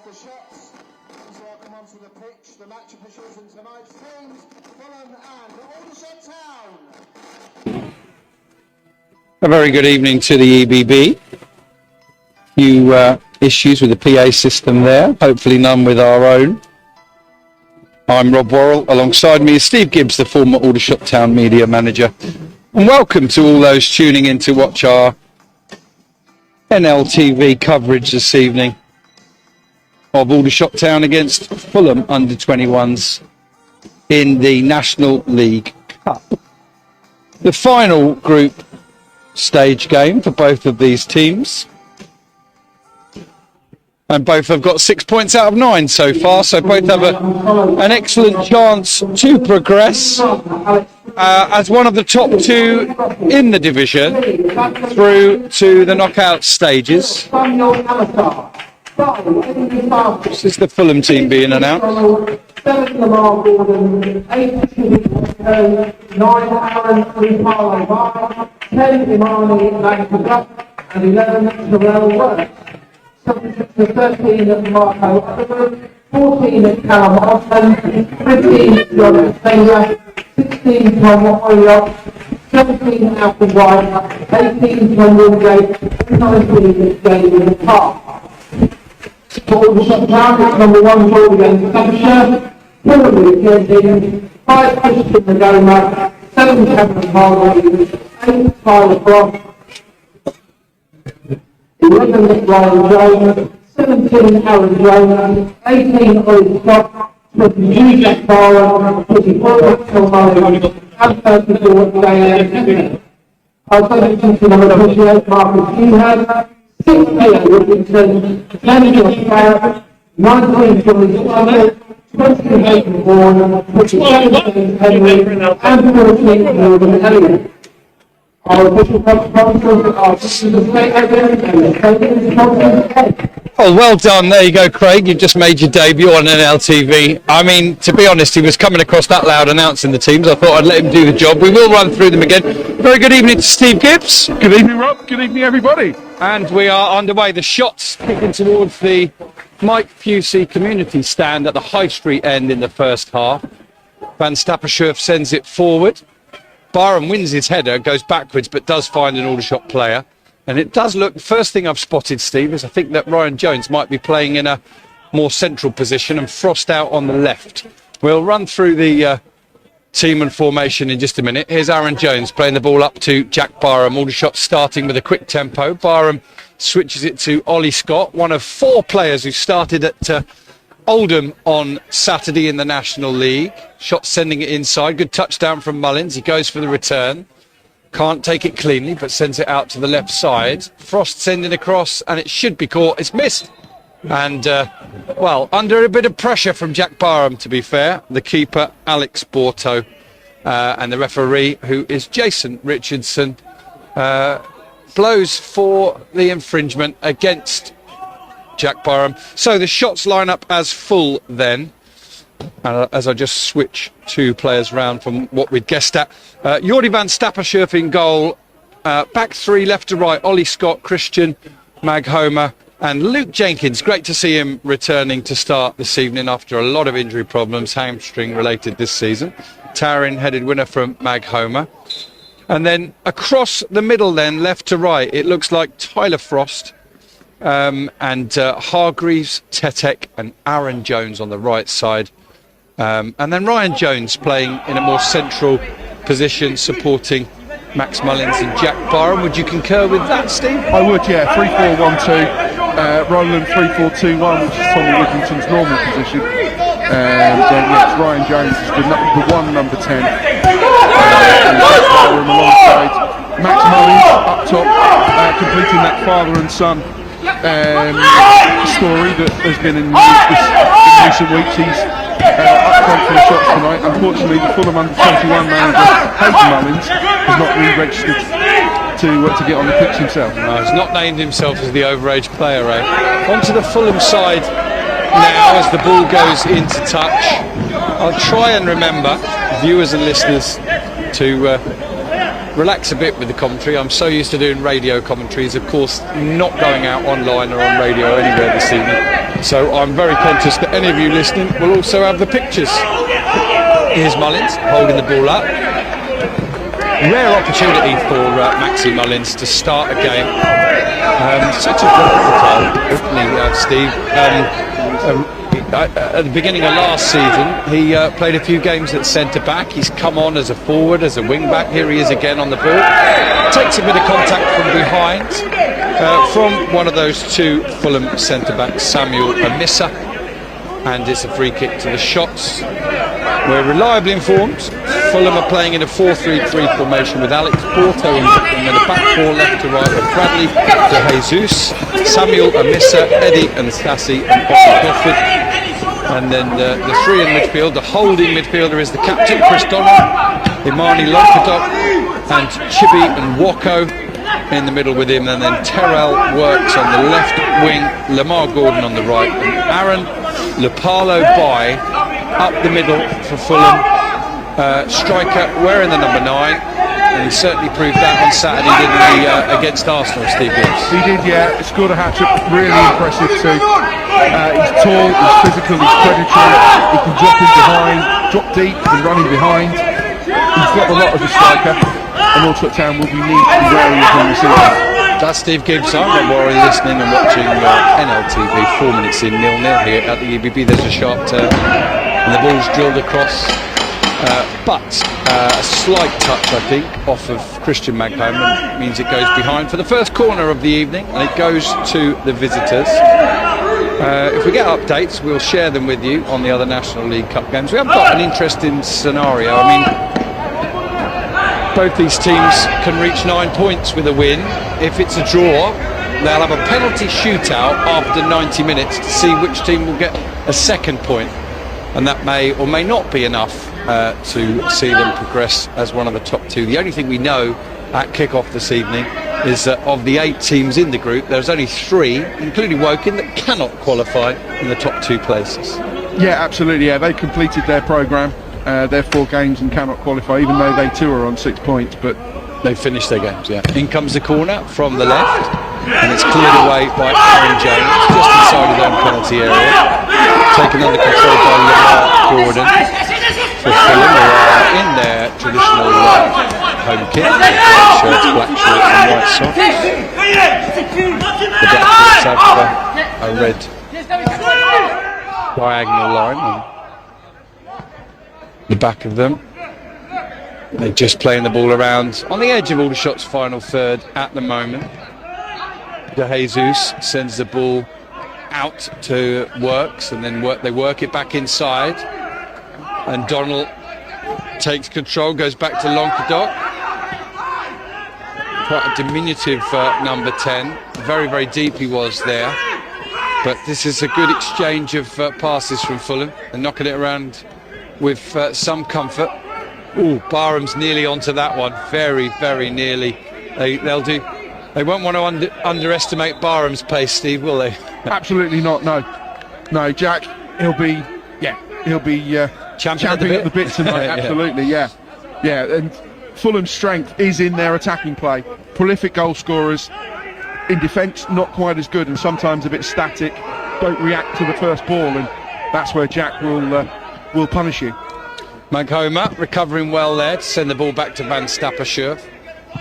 off the shots. Please welcome onto the pitch the match officials in tonight's teams, Fulham and Aldershot Town. A very good evening to the EBB. Few issues with the PA system there, hopefully none with our own. I'm Rob Worrell, alongside me is Steve Gibbs, the former Aldershot Town media manager. And welcome to all those tuning in to watch our NLTV coverage this evening of Aldershot Town against Fulham under-21s in the National League Cup. The final group stage game for both of these teams. And both have got 6 points out of 9 so far, so both have an excellent chance to progress as one of the top two in the division through to the knockout stages. This is the Fulham team being announced. 7 Lamar Gordon, 8 9 Aaron Rupalo, 10 Imani Langford, and 11 Terrell Worth. Subject to 13 Marco Upperwood, 14 Callum Osman, 15 John Taylor, 16 Tom Oyot, 17 Alfred White, 18 Tom Woodgate, 19 David Park. For Aldershot Town, it's number 1 goal against Staffordshire, 4 Willie 5 Christian Magoma, 7 Cameron Hargreaves, 8 Tyler Frost, 11 Ryan Jones, 17 Aaron Jones, 18 Ollie Scott, 22 Jack Barron, 24 Maxwell Murray, and 34 Diane. Our subject to number 28 Marcus Keenham, 6 Taylor Richardson, 10 Josh Barrett, 19 Johnny Sutherland, 20 Hayden Vaughan, 27 James Henry, and 14 Morgan Elliott. Our official sponsors are the State Agent and the State Sponsors. Oh, well done. There you go, Craig. You've just made your debut on NLTV. I mean, to be honest, he was coming across that loud announcing the teams. I thought I'd let him do the job. We will run through them again. Very good evening to Steve Gibbs. Good evening, Rob. Good evening, everybody. And we are underway. The shots kicking towards the Mike Pusey community stand at the High Street end in the first half. Van Stappershoef sends it forward. Barham wins his header, goes backwards, but does find an Aldershot player. And it does look, first thing I've spotted, Steve, is I think that Ryan Jones might be playing in a more central position and Frost out on the left. We'll run through the team and formation in just a minute. Here's Aaron Jones playing the ball up to Jack Barham. Aldershot starting with a quick tempo. Barham switches it to Ollie Scott, one of 4 players who started at Oldham on Saturday in the National League. Shot sending it inside. Good touchdown from Mullins. He goes for the return. Can't take it cleanly, but sends it out to the left side. Frost sending across, and it should be caught. It's missed. And, well, under a bit of pressure from Jack Barham, to be fair. The keeper, Alex Borto, and the referee, who is Jason Richardson, blows for the infringement against Jack Barham. So the shots line up as full then. As I just switch 2 players round from what we'd guessed at. Jordi van Stappershoef in goal. Back 3 left to right. Ollie Scott, Christian Maghoma and Luke Jenkins. Great to see him returning to start this evening after a lot of injury problems, hamstring related this season. Tarin headed winner from Maghoma. And then across the middle then, left to right, it looks like Tyler Frost and Hargreaves, Tetek and Aaron Jones on the right side. And then Ryan Jones playing in a more central position, supporting Max Mullins and Jack Barham. Would you concur with that, Steve? I would, yeah. 3-4-1-2. Roland 3-4-2-1, which is Tommy Whittington's normal position. And yes, Ryan Jones is the 1 number 10. And Jack Barham alongside Max Mullins up top, completing that father and son story that has been in recent weeks. He's up front for the shots tonight. Unfortunately, the Fulham under-21 manager, Hayden Mullins, has not re-registered to get on the pitch himself. No, he's not named himself as the overage player, eh? Onto the Fulham side now as the ball goes into touch. I'll try and remember, viewers and listeners, to relax a bit with the commentary. I'm so used to doing radio commentaries, of course, not going out online or on radio or anywhere this evening. So I'm very conscious that any of you listening will also have the pictures. Here's Mullins holding the ball up. Rare opportunity for Maxi Mullins to start a game. Such a versatile, Steve. At the beginning of last season, he played a few games at centre-back. He's come on as a forward, as a wing-back. Here he is again on the ball. Takes a bit of contact from behind, from one of those two Fulham centre-backs, Samuel Amissa. And it's a free kick to the Shots. We're reliably informed Fulham are playing in a 4-3-3 formation with Alex Porto and then a back four left to right with Bradley, De Jesus, Samuel Amissa, Eddie and Stassi and Bobby Gofford. And then the three in midfield, the holding midfielder is the captain, Chris Donald, Imani Lonkadok and Chibi and Woko in the middle with him. And then Terrell Works on the left wing, Lamar Gordon on the right and Aaron Lupalo by up the middle for Fulham. Striker wearing the number 9, and he certainly proved that on Saturday, didn't he, against Arsenal, Steve Gibbs? He did, yeah. He scored a hat-trick, really impressive too. He's tall, he's physical, he's predatory, he can drop in behind, drop deep, he can run in behind. He's got a lot of a striker, and Aldershot Town will be need to be wary of him this evening. That's Steve Gibbs. I'm Rob Warren, listening and watching NLTV. 4 minutes in, 0-0 here at the EBB. There's a sharp turn, and the ball's drilled across. But a slight touch, I think, off of Christian Magholm, and means it goes behind for the first corner of the evening, and it goes to the visitors. If we get updates, we'll share them with you on the other National League Cup games. We have got an interesting scenario. I mean, both these teams can reach 9 points with a win. If it's a draw, they'll have a penalty shootout after 90 minutes to see which team will get a second point, and that may or may not be enough to see them progress as one of the top two. The only thing we know at kick-off this evening is that of the 8 teams in the group, there's only 3, including Woking, that cannot qualify in the top 2 places. Yeah, absolutely. Yeah, they completed their programme, their 4 games, and cannot qualify, even though they too are on 6 points. But they've finished their games. Yeah. In comes the corner from the left, and it's cleared away by Aaron Jones, just inside his own penalty area. Taken under control by Lamar Gordon for Fulham, who are in their traditional home kit, black shirts, and white socks. The Blackbirds have a red diagonal line on the back of them. They're just playing the ball around on the edge of Aldershot's final third at the moment. De Jesus sends the ball out to Works, and then they work it back inside, and Donald takes control, goes back to Lonkadok. Quite a diminutive number 10, very, very deep he was there, but this is a good exchange of passes from Fulham, and knocking it around with some comfort. Ooh, Barham's nearly onto that one, very, very nearly. They won't want to underestimate Barham's pace, Steve, will they? absolutely not. No, Jack. He'll be champing at the bit tonight. Absolutely, yeah. And Fulham's strength is in their attacking play. Prolific goal scorers. In defence, not quite as good, and sometimes a bit static. Don't react to the first ball, and that's where Jack will punish you. Magholm recovering well there to send the ball back to Van Stappershoef.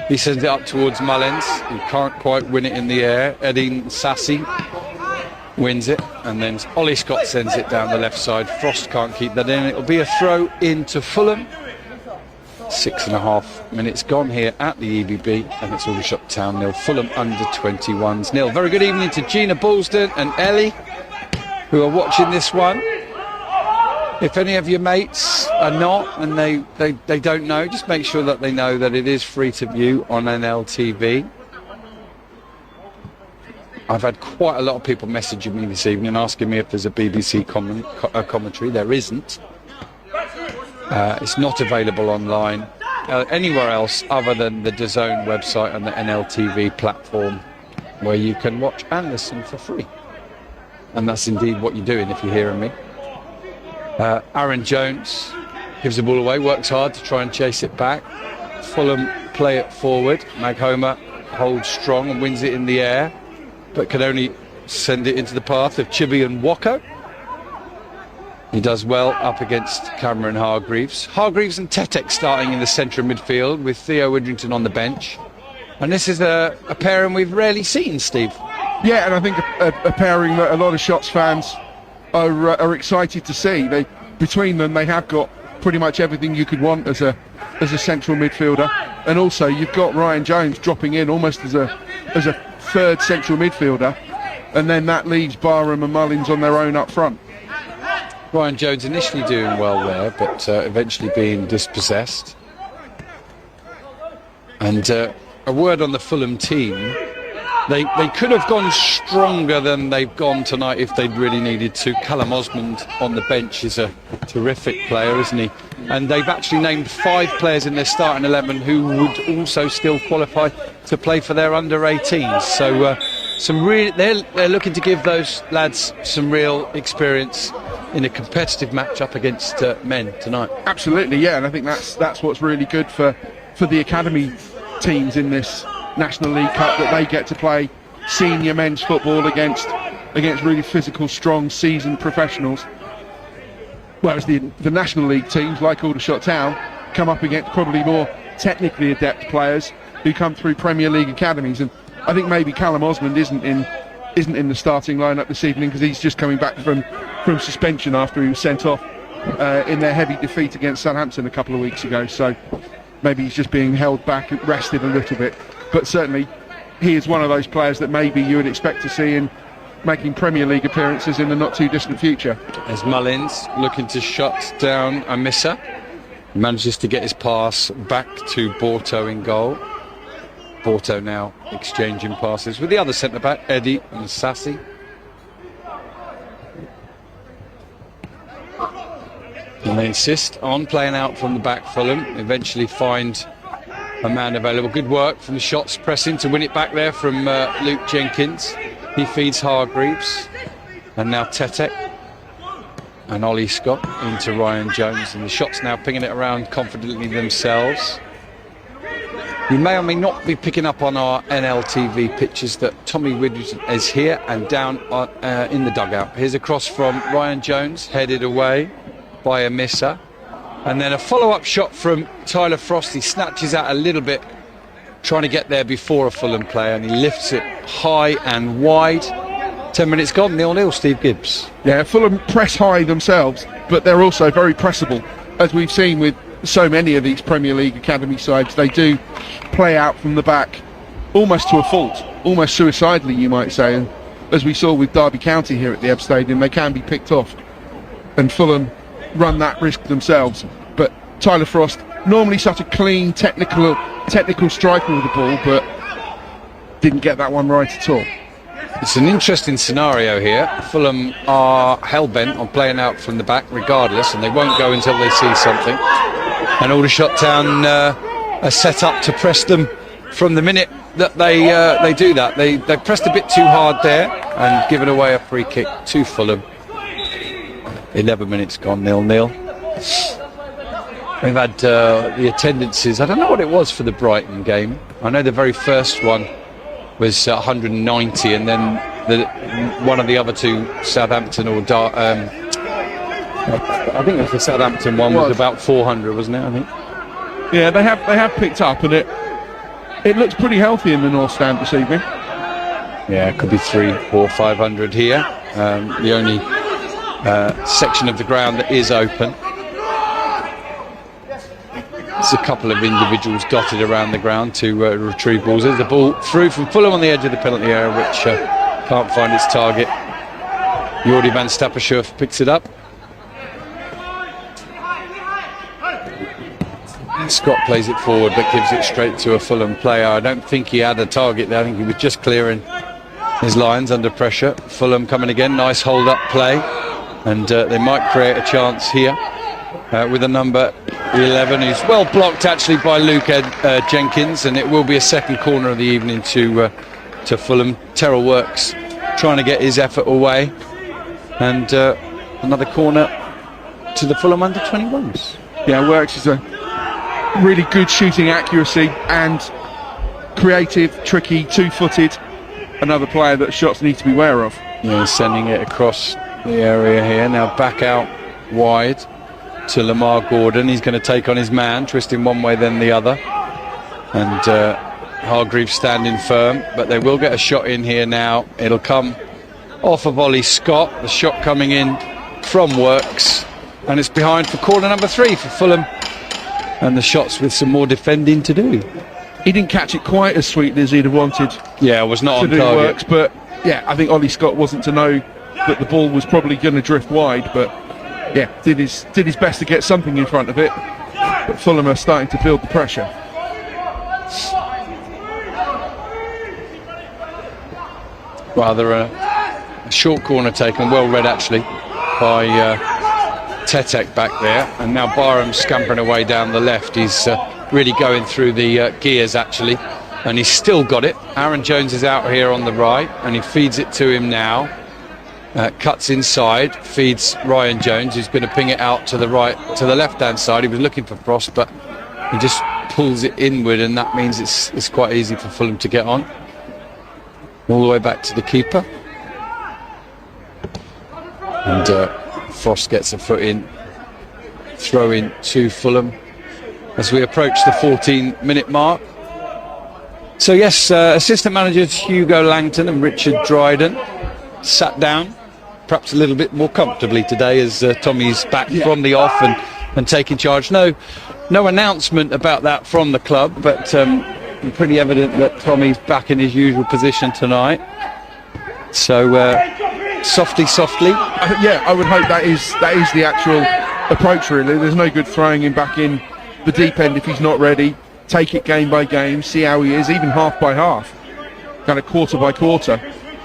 He sends it up towards Mullins. He can't quite win it in the air. Eddie Sassy wins it, and then Ollie Scott sends it down the left side. Frost can't keep that in. It'll be a throw into Fulham. 6.5 minutes gone here at the EBB, and it's Aldershot Town 0, Fulham under 21s 0. Very good evening to Gina Bulsden and Ellie, who are watching this one. If any of your mates are not, and they don't know, just make sure that they know that it is free to view on NLTV. I've had quite a lot of people messaging me this evening asking me if there's a BBC commentary. There isn't. It's not available online anywhere else other than the DAZN website and the NLTV platform, where you can watch and listen for free. And that's indeed what you're doing if you're hearing me. Aaron Jones gives the ball away, works hard to try and chase it back. Fulham play it forward. Maghoma holds strong and wins it in the air, but can only send it into the path of Chibi and Wako. He does well up against Cameron Hargreaves. Hargreaves and Tetek starting in the centre of midfield with Theo Widrington on the bench. And this is a pairing we've rarely seen, Steve. Yeah, and I think a pairing that a lot of Shots fans are excited to see. Between them, they have got pretty much everything you could want as a central midfielder. And also, you've got Ryan Jones dropping in almost as a third central midfielder. And then that leaves Barham and Mullins on their own up front. Ryan Jones initially doing well there, but eventually being dispossessed. And a word on the Fulham team. They could have gone stronger than they've gone tonight if they'd really needed to. Callum Osmond on the bench is a terrific player, isn't he? And they've actually named 5 players in their starting 11 who would also still qualify to play for their under-18s. So they're looking to give those lads some real experience in a competitive match-up against men tonight. Absolutely, yeah, and I think that's what's really good for the academy teams in this National League Cup, that they get to play senior men's football against really physical, strong, seasoned professionals. Whereas the National League teams, like Aldershot Town, come up against probably more technically adept players who come through Premier League academies. And I think maybe Callum Osmond isn't in the starting lineup this evening because he's just coming back from suspension after he was sent off in their heavy defeat against Southampton a couple of weeks ago. So maybe he's just being held back and rested a little bit. But certainly he is one of those players that maybe you would expect to see in making Premier League appearances in the not too distant future. As Mullins looking to shut down a misser, he manages to get his pass back to Borto in goal. Borto now exchanging passes with the other centre-back, Eddie and Sassy. And they insist on playing out from the back. Fulham eventually find a man available. Good work from the Shots, pressing to win it back there from Luke Jenkins. He feeds Hargreaves. And now Tetek and Ollie Scott into Ryan Jones. And the Shots now pinging it around confidently themselves. You may or may not be picking up on our NLTV pictures that Tommy Widrington is here and down in the dugout. Here's a cross from Ryan Jones, headed away by a misser. And then a follow-up shot from Tyler Frost. He snatches out a little bit, trying to get there before a Fulham player, and he lifts it high and wide. 10 minutes gone, 0-0, Steve Gibbs. Yeah, Fulham press high themselves, but they're also very pressable. As we've seen with so many of these Premier League academy sides, they do play out from the back almost to a fault, almost suicidally, you might say. And as we saw with Derby County here at the Ebb Stadium, they can be picked off. And Fulham run that risk themselves. But Tyler Frost, normally such a clean, technical striker with the ball, but didn't get that one right at all. It's an interesting scenario here. Fulham are hell-bent on playing out from the back regardless, and they won't go until they see something. And Aldershot Town are set up to press them from the minute that they do that. They pressed a bit too hard there and given away a free kick to Fulham. 11 minutes gone, 0-0. We've had the attendances. I don't know what it was for the Brighton game. I know the very first one was 190, and then one of the other two, Southampton or I think it was the Southampton one, was about 400, wasn't it? I think. Yeah, they have picked up, and it looks pretty healthy in the North Stand this evening. Yeah, it could be 300, 400, 500 here. The only section of the ground that is open. There's a couple of individuals dotted around the ground to retrieve balls. There's the ball through from Fulham on the edge of the penalty area, which can't find its target. Jordi van Stappershoef picks it up. Scott plays it forward but gives it straight to a Fulham player. I don't think he had a target there. I think he was just clearing his lines under pressure. Fulham coming again, nice hold up play, and they might create a chance here with a number 11 who's well blocked actually by Luke Jenkins, and it will be a second corner of the evening to Fulham. Terrell Works trying to get his effort away, and another corner to the Fulham under 21s. Yeah, Works is really good shooting accuracy and creative, tricky, two-footed. Another player that shots need to be aware of. Yeah, sending it across the area here. Now back out wide to Lamar Gordon. He's going to take on his man, twisting one way then the other. And Hargreaves standing firm, but they will get a shot in here now. It'll come off of Ollie Scott. The shot coming in from Works, and it's behind for corner number 3 for Fulham. And the shots with some more defending to do. He didn't catch it quite as sweetly as he'd have wanted. Yeah, it was not to on do target. Works, but yeah, I think Ollie Scott wasn't to know that the ball was probably going to drift wide, but yeah, did his best to get something in front of it. But Fulham are starting to build the pressure. Rather a short corner taken, well read actually by Tetek back there, and now Barham scampering away down the left. He's really going through the gears actually, and he's still got it. Aaron Jones is out here on the right, and he feeds it to him now. Cuts inside, feeds Ryan Jones, who's going to ping it out to the right, to the left-hand side. He was looking for Frost, but he just pulls it inward, and that means it's quite easy for Fulham to get on. All the way back to the keeper. And Frost gets a foot in. Throw in to Fulham as we approach the 14-minute mark. So yes, assistant managers Hugo Langton and Richard Dryden sat down, perhaps a little bit more comfortably today as Tommy's back from the off and taking charge. No announcement about that from the club, but pretty evident that Tommy's back in his usual position tonight. So softly. Yeah, I would hope that is the actual approach really. There's no good throwing him back in the deep end if he's not ready. Take it game by game, see how he is, even half by half, kind of quarter by quarter.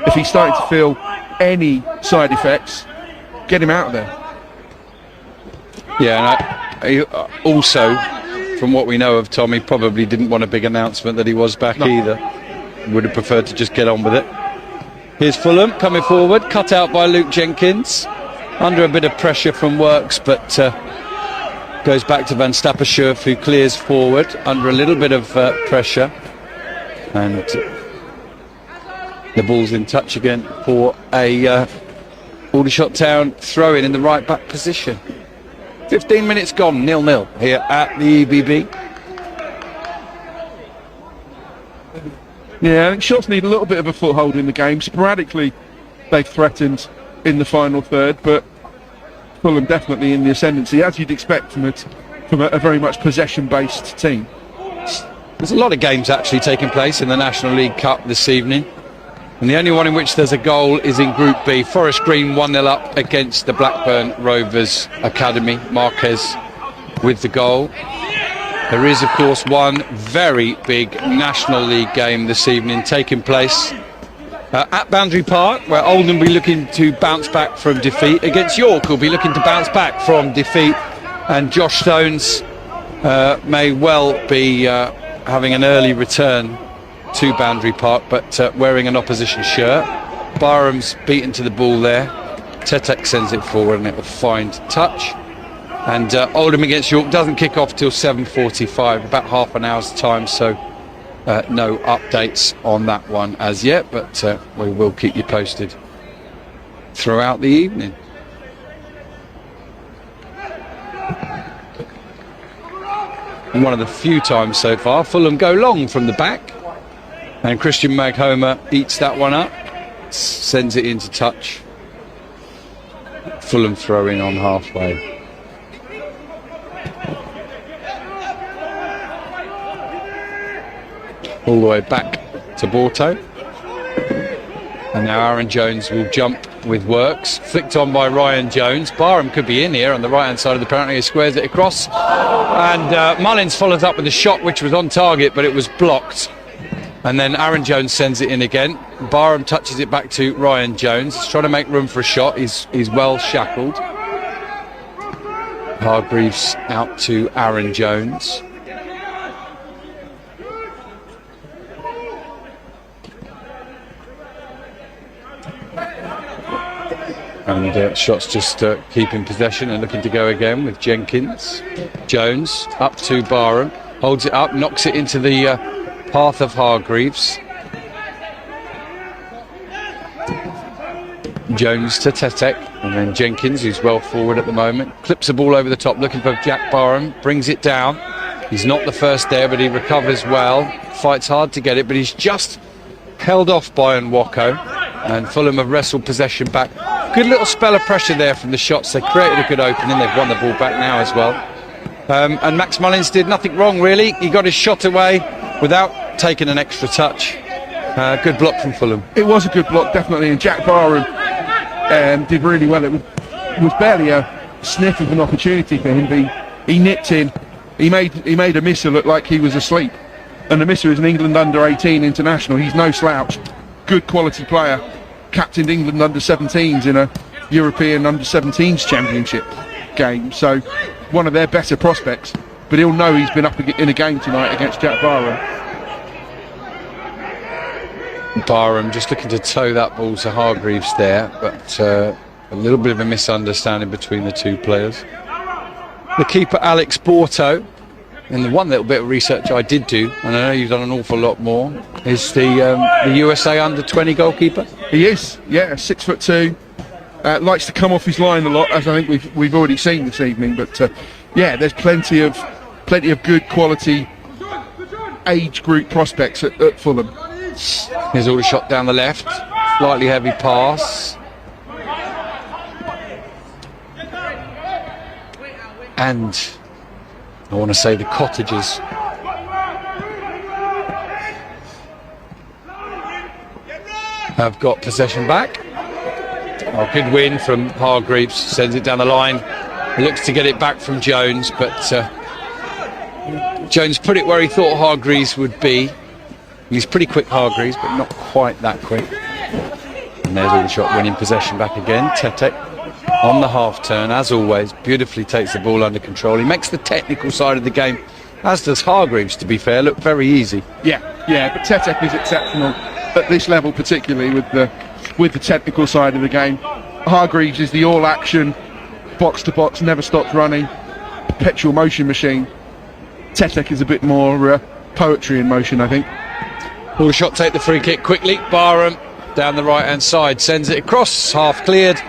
If he's starting to feel any side effects, get him out of there. Yeah, and also, from what we know of Tom, he probably didn't want a big announcement that he was back either. Would have preferred to just get on with it. Here's Fulham coming forward, cut out by Luke Jenkins, under a bit of pressure from Works, but goes back to Van Stappershoef, who clears forward under a little bit of pressure, and the ball's in touch again for a Aldershot Town throw-in in the right back position. 15 minutes gone, 0-0 here at the EBB. Yeah, I think shots need a little bit of a foothold in the game. Sporadically, they've threatened in the final third, but Fulham definitely in the ascendancy, as you'd expect from a very much possession-based team. There's a lot of games actually taking place in the National League Cup this evening, and the only one in which there's a goal is in Group B. Forest Green 1-0 up against the Blackburn Rovers Academy. Marquez with the goal. There is, of course, one very big National League game this evening taking place at Boundary Park, where Oldham will be looking to bounce back from defeat against York, who'll be looking to bounce back from defeat, and Josh Stones may well be having an early return to Boundary Park, but wearing an opposition shirt. Barham's beaten to the ball there. Tetek sends it forward and it will find touch. And Oldham against York doesn't kick off till 7:45, about half an hour's time, so no updates on that one as yet, but we will keep you posted throughout the evening. And one of the few times so far Fulham go long from the back, and Christian Maghoma eats that one up, sends it into touch. Fulham throw in on halfway. All the way back to Borto, and now Aaron Jones will jump with Works, flicked on by Ryan Jones. Barham could be in here on the right hand side of the penalty. He squares it across, and Mullins follows up with a shot which was on target, but it was blocked, and then Aaron Jones sends it in again. Barham touches it back to Ryan Jones. He's trying to make room for a shot. He's well shackled. Hargreaves out to Aaron Jones. And shots just keeping possession and looking to go again with Jenkins. Jones up to Barham. holds it up, knocks it into the path of Hargreaves. Jones to Tetek, and then Jenkins, who's well forward at the moment, clips the ball over the top, looking for Jack Barham, brings it down. He's not the first there, but he recovers well, fights hard to get it, but he's just held off by Nwoko, and Fulham have wrestled possession back. Good little spell of pressure there from the shots. They created a good opening. They've won the ball back now as well. And Max Mullins did nothing wrong, really. He got his shot away without taking an extra touch. Good block from Fulham. It was a good block, definitely, and Jack Barham did really well. It was barely a sniff of an opportunity for him, but he nipped in. He made Amissa look like he was asleep. And Amissa is an England under-18 international. He's no slouch. Good quality player. Captained England under-17s in a European under-17s championship game. So one of their better prospects. But he'll know he's been up in a game tonight against Jack Barham. Barham just looking to toe that ball to Hargreaves there, but a little bit of a misunderstanding between the two players. The keeper, Alex Borto, and the one little bit of research I did do, and I know you've done an awful lot more, is the USA under-20 goalkeeper. He is, yeah, 6'2". Likes to come off his line a lot, as I think we've already seen this evening. But yeah, there's plenty of good quality age group prospects at Fulham. Here's Aldershot down the left, slightly heavy pass. And I want to say the Cottagers have got possession back. Oh, good win from Hargreaves, sends it down the line. He looks to get it back from Jones, but Jones put it where he thought Hargreaves would be. He's pretty quick, Hargreaves, but not quite that quick. And there's Aldershot winning possession back again. Tetek on the half turn, as always, beautifully takes the ball under control. He makes the technical side of the game, as does Hargreaves, to be fair, look very easy. Yeah, but Tetek is exceptional at this level, particularly with the technical side of the game. Hargreaves is the all-action, box-to-box, never stops running, perpetual motion machine. Tetek is a bit more poetry in motion, I think. Aldershot take the free kick quickly. Barham down the right-hand side, sends it across, half cleared,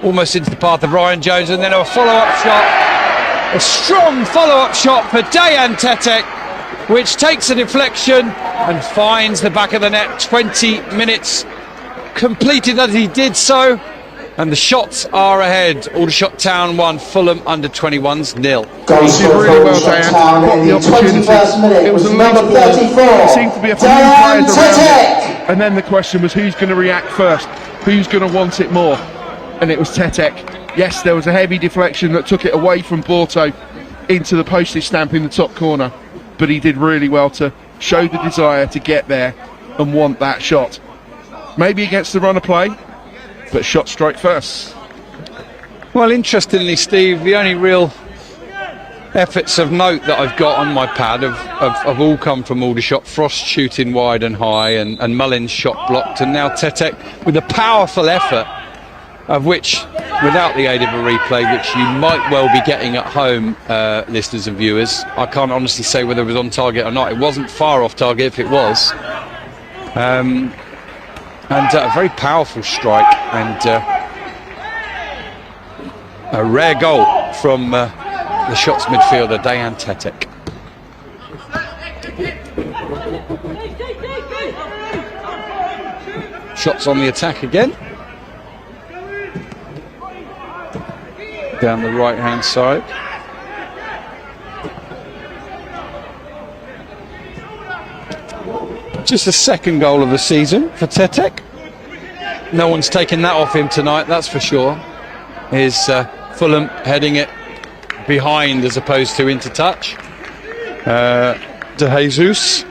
almost into the path of Ryan Jones, and then a follow-up shot. A strong follow-up shot for Dayan Tetek, which takes a deflection and finds the back of the net. 20 minutes completed as he did so, and the shots are ahead. Aldershot Town 1, Fulham under-21s 0. He did really well, Dayan. Got the opportunity. It was a loose ball. It seemed to be a few players around it. And then the question was, who's going to react first? Who's going to want it more? And it was Tetek. Yes, there was a heavy deflection that took it away from Borto into the postage stamp in the top corner, but he did really well to show the desire to get there and want that shot. Maybe against the run of play, but shot strike first. Well, interestingly, Steve, the only real efforts of note that I've got on my pad have all come from Aldershot. Frost shooting wide and high, and Mullins shot blocked, and now Tetek with a powerful effort, of which, without the aid of a replay, which you might well be getting at home, listeners and viewers, I can't honestly say whether it was on target or not. It wasn't far off target if it was. And a very powerful strike, and a rare goal from the Shots midfielder, Dayan Tetek. Shots on the attack again. Down the right-hand side. Just the second goal of the season for Tetek. No one's taken that off him tonight, that's for sure. Here's Fulham heading it behind as opposed to into touch. De Jesus.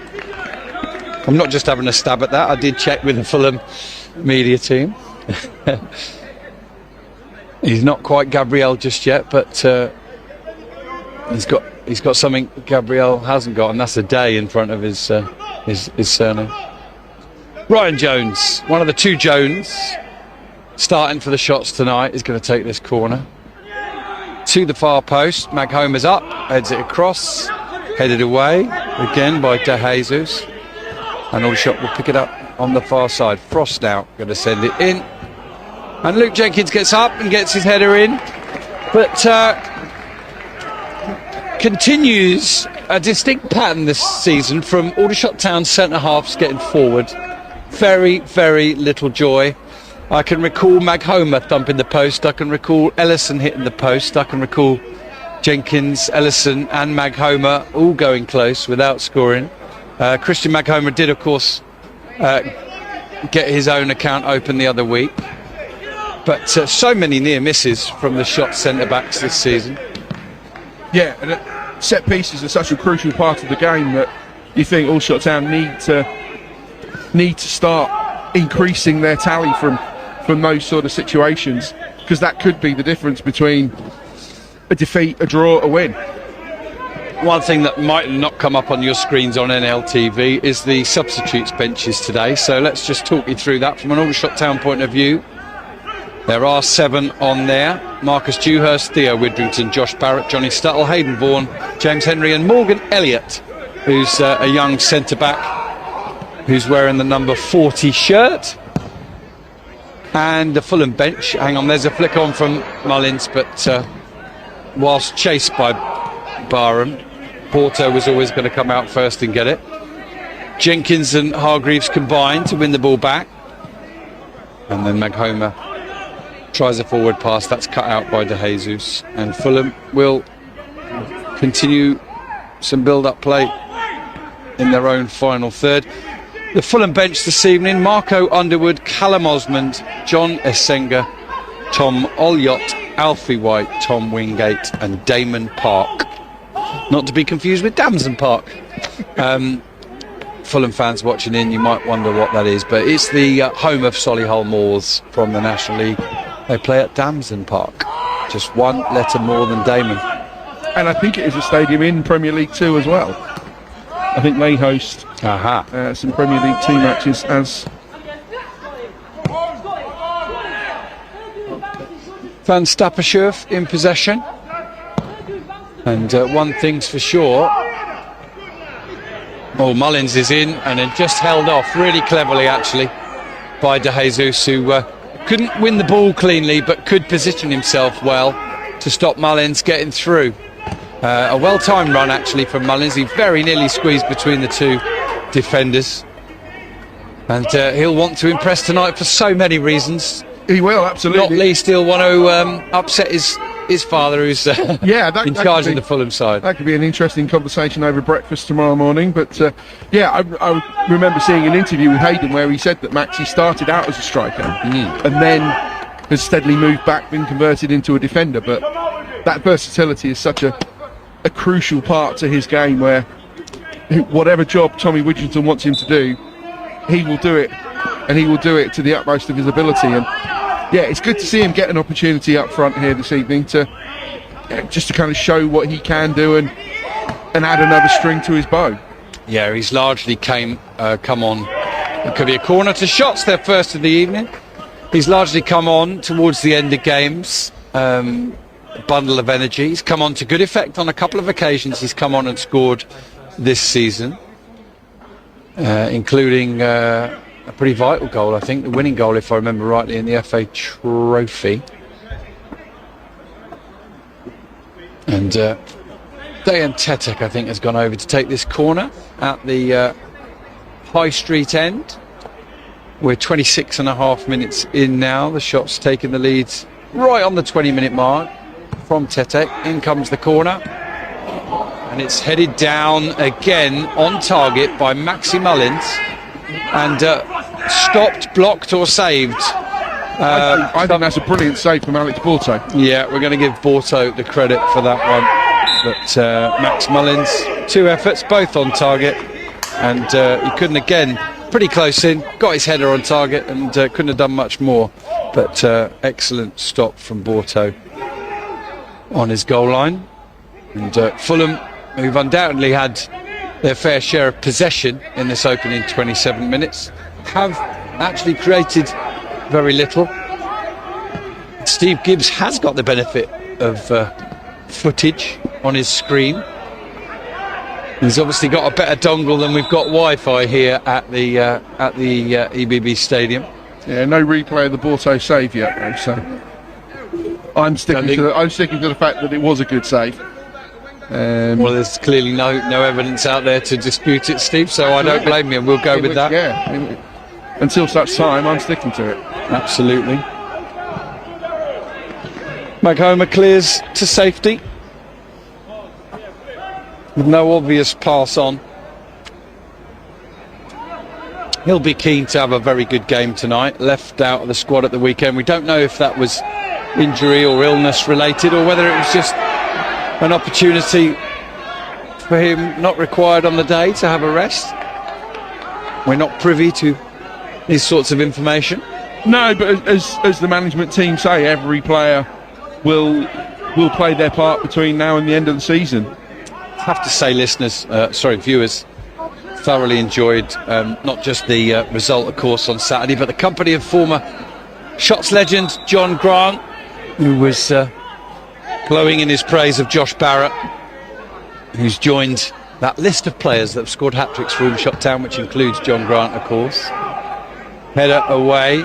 I'm not just having a stab at that, I did check with the Fulham media team. He's not quite Gabriel just yet, but he's got something Gabriel hasn't got, and that's a day in front of his surname. Ryan Jones, one of the two Jones, starting for the Shots tonight, is going to take this corner to the far post. Maghomer's up, heads it across, headed away again by De Jesus, and Aldershot will pick it up on the far side. Frost now going to send it in, and Luke Jenkins gets up and gets his header in, but continues a distinct pattern this season from Aldershot Town centre halves getting forward. Very, very little joy. I can recall Mag Homer thumping the post. I can recall Ellison hitting the post. I can recall Jenkins, Ellison and Mag Homer all going close without scoring. Christian Mag Homer did, of course, get his own account open the other week. But so many near misses from the shot centre-backs this season. Yeah, and set pieces are such a crucial part of the game that you think Aldershot Town need to start increasing their tally from those sort of situations, because that could be the difference between a defeat, a draw, a win. One thing that might not come up on your screens on NLTV is the substitutes benches today, so let's just talk you through that from an Aldershot Town point of view. There are 7 on there: Marcus Dewhurst, Theo Widrington, Josh Barrett, Johnny Stuttle, Hayden Vaughan, James Henry and Morgan Elliott, who's a young centre-back who's wearing the number 40 shirt. And the Fulham bench, hang on, there's a flick on from Mullins, but whilst chased by Barham, Porto was always going to come out first and get it. Jenkins and Hargreaves combined to win the ball back, and then Mag Homer tries a forward pass, that's cut out by De Jesus, and Fulham will continue some build-up play in their own final third. The Fulham bench this evening: Marco Underwood, Callum Osmond, John Essenga, Tom Olliott, Alfie White, Tom Wingate and Damon Park. Not to be confused with Damson Park. Fulham fans watching in, you might wonder what that is, but it's the home of Solihull Moors from the National League. They play at Damson Park, just one letter more than Damon. And I think it is a stadium in Premier League 2 as well. I think they host some Premier League 2 matches as... Van Stappershoef in possession. And one thing's for sure. Oh, Mullins is in and then just held off really cleverly, actually, by De Jesus, who couldn't win the ball cleanly but could position himself well to stop Mullins getting through. A well-timed run, actually, from Mullins. He very nearly squeezed between the 2 defenders. And he'll want to impress tonight for so many reasons. He will, absolutely. Not least, he'll want to upset his father, who's in charge of the Fulham side. That could be an interesting conversation over breakfast tomorrow morning. But I remember seeing an interview with Hayden where he said that Maxi started out as a striker and then has steadily moved back, been converted into a defender. But that versatility is such a crucial part to his game, where whatever job Tommy Widgerton wants him to do, he will do it, and he will do it to the utmost of his ability. And yeah, it's good to see him get an opportunity up front here this evening to just to kind of show what he can do and add another string to his bow. Yeah, he's largely come on. It could be a corner to Shots, their first of the evening. He's largely come on towards the end of games. A bundle of energy. He's come on to good effect on a couple of occasions. He's come on and scored this season, including a pretty vital goal, I think, the winning goal, if I remember rightly, in the FA Trophy. And Dayan Tetek, I think, has gone over to take this corner at the High Street end. We're 26.5 minutes in now. The Shot's taking the leads right on the 20-minute mark from Tetek. In comes the corner, and it's headed down again on target by Maxi Mullins, and stopped, blocked or saved. I think that's a brilliant save from Alex Borto. Yeah, we're going to give Borto the credit for that one, but Max Mullins, 2 efforts, both on target, and he couldn't, again, pretty close in, got his header on target and couldn't have done much more, but excellent stop from Borto on his goal line. And Fulham, who've undoubtedly had their fair share of possession in this opening 27 minutes, have actually created very little. Steve Gibbs has got the benefit of footage on his screen, He's obviously got a better dongle than we've got Wi-Fi here at the EBB Stadium. Yeah, no replay of the Borto save yet, though, so I'm sticking to the fact that it was a good save. Well, there's clearly no evidence out there to dispute it, Steve, so I don't blame you. We'll go with that. Yeah, until such time, I'm sticking to it. Absolutely. Maghoma clears to safety with no obvious pass on. He'll be keen to have a very good game tonight. Left out of the squad at the weekend. We don't know if that was injury or illness related, or whether it was just an opportunity for him not required on the day to have a rest. We're not privy to these sorts of information. No, but as the management team say, every player will play their part between now and the end of the season. I have to say, viewers, thoroughly enjoyed not just the result, of course, on Saturday, but the company of former Shots legend John Grant, who was glowing in his praise of Josh Barrett, who's joined that list of players that have scored hat-tricks for Aldershot Town, which includes John Grant, of course. Header away.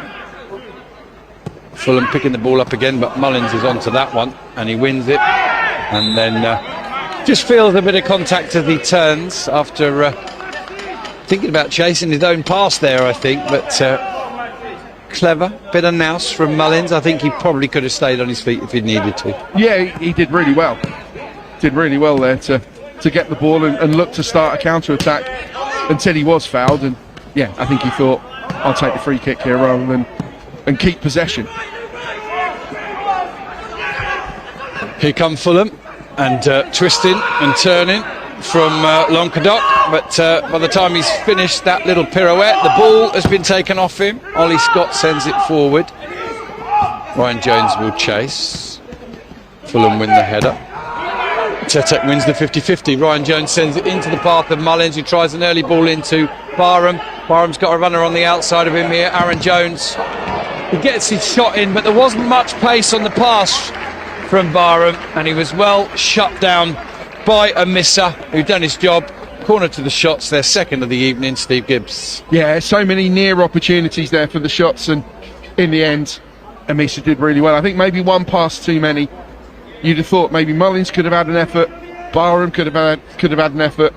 Fulham picking the ball up again, but Mullins is onto that one, and he wins it. And then just feels a bit of contact as he turns after thinking about chasing his own pass there, I think. But clever bit of nous from Mullins. I think he probably could have stayed on his feet if he needed to. Yeah, he did really well. Did really well there to get the ball and look to start a counter-attack until he was fouled. And yeah, I think he thought, I'll take the free kick here rather than keep possession. Here come Fulham, and twisting and turning from Languedoc, but by the time he's finished that little pirouette, the ball has been taken off him. Ollie Scott sends it forward. Ryan Jones will chase. Fulham win the header. Tetek wins the 50-50. Ryan Jones sends it into the path of Mullins, who tries an early ball into Barham. Barham's got a runner on the outside of him here, Aaron Jones. He gets his shot in, but there wasn't much pace on the pass from Barham, and he was well shut down by a misser who done his job. Corner to the Shots, their second of the evening, Steve Gibbs. Yeah, so many near opportunities there for the Shots, and in the end, Amisa did really well. I think maybe one pass too many. You'd have thought maybe Mullins could have had an effort, Barham could have had an effort.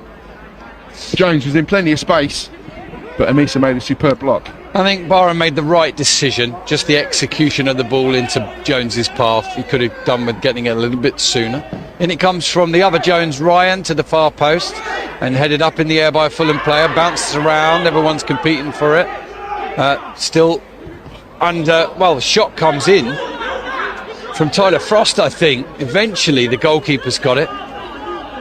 Jones was in plenty of space, but Amisa made a superb block. I think Barham made the right decision, just the execution of the ball into Jones's path. He could have done with getting it a little bit sooner. And it comes from the other Jones, Ryan, to the far post and headed up in the air by a Fulham player, bounces around, everyone's competing for it. Still under, well, the shot comes in from Tyler Frost, I think. Eventually the goalkeeper's got it.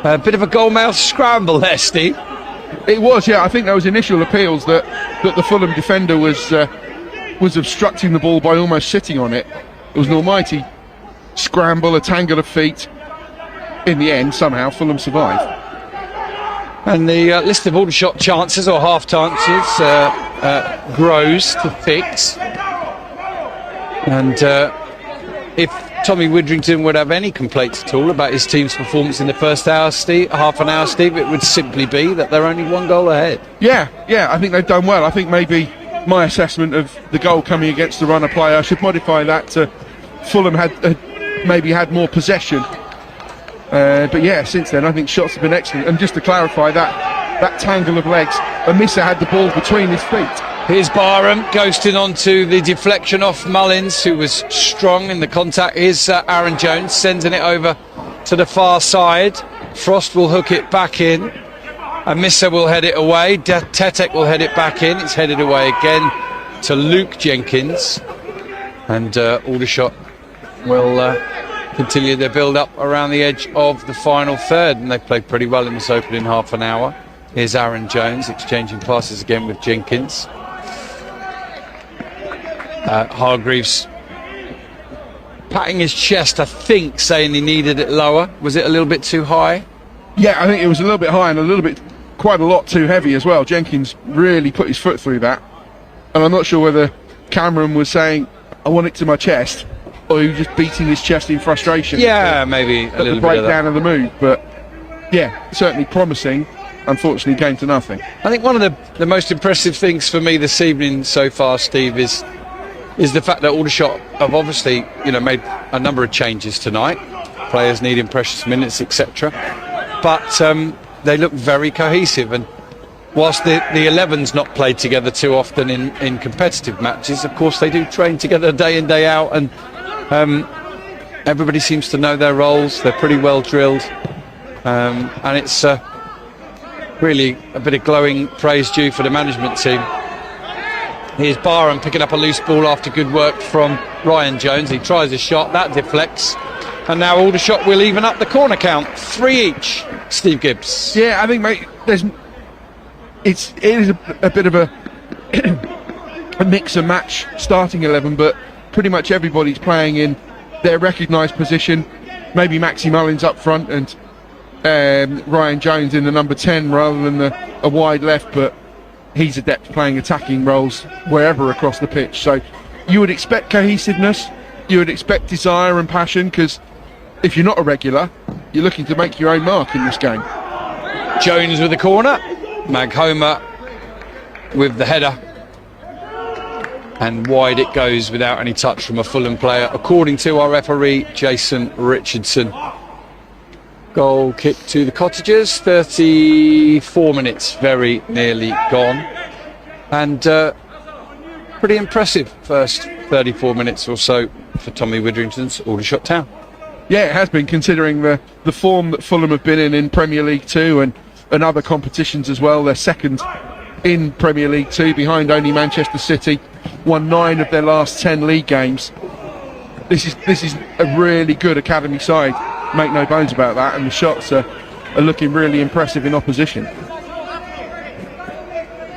A bit of a goalmouth scramble there, Steve. It was, yeah. I think there was initial appeals that the Fulham defender was obstructing the ball by almost sitting on it. It was an almighty scramble, a tangle of feet. In the end, somehow Fulham survived. And the list of Aldershot chances or half chances grows to 6. And if Tommy Widrington would have any complaints at all about his team's performance in the first hour, Steve, half an hour, Steve, it would simply be that they're only 1 goal ahead. Yeah, I think they've done well. I think maybe my assessment of the goal coming against the runner player, I should modify that to Fulham had maybe had more possession. But yeah, since then I think Shots have been excellent. And just to clarify that tangle of legs, Amisa had the ball between his feet. Here's Barham ghosting onto the deflection off Mullins, who was strong in the contact. Here's Aaron Jones sending it over to the far side. Frost will hook it back in. Amisa will head it away. Tetek will head it back in. It's headed away again to Luke Jenkins. And Aldershot will continue their build-up around the edge of the final third. And they played pretty well in this opening half an hour. Here's Aaron Jones exchanging passes again with Jenkins. Hargreaves patting his chest, I think, saying he needed it lower. Was it a little bit too high? Yeah, I think it was a little bit high and quite a lot too heavy as well. Jenkins really put his foot through that. And I'm not sure whether Cameron was saying, I want it to my chest, or he was just beating his chest in frustration. Yeah, maybe a little bit breakdown of the mood. But yeah, certainly promising. unfortunately came to nothing. I think one of the most impressive things for me this evening so far, Steve, is the fact that Aldershot have obviously, made a number of changes tonight. Players needing precious minutes, etc. But they look very cohesive, and whilst the 11's not played together too often in competitive matches, of course they do train together day in, day out, and everybody seems to know their roles. They're pretty well drilled, and it's really a bit of glowing praise due for the management team. Here's Barham picking up a loose ball after good work from Ryan Jones. He tries a shot, that deflects, and now Aldershot will even up the corner count, 3 each. Steve Gibbs. Yeah, I think, mate, it is a bit of a mix and match starting 11, but pretty much everybody's playing in their recognised position. Maybe Maxi Mullins up front and Ryan Jones in the number 10 rather than a wide left, but he's adept playing attacking roles wherever across the pitch. So you would expect cohesiveness, you would expect desire and passion, because if you're not a regular, you're looking to make your own mark in this game. Jones with the corner, Maghoma with the header, and wide it goes without any touch from a Fulham player, according to our referee Jason Richardson. Goal kick to the Cottagers, 34 minutes very nearly gone, and pretty impressive first 34 minutes or so for Tommy Witherington's Aldershot Town. Yeah, it has been, considering the form that Fulham have been in Premier League 2 and other competitions as well. They're second in Premier League 2 behind only Manchester City, won 9 of their last 10 league games. This is a really good academy side, make no bones about that, and the shots are looking really impressive in opposition.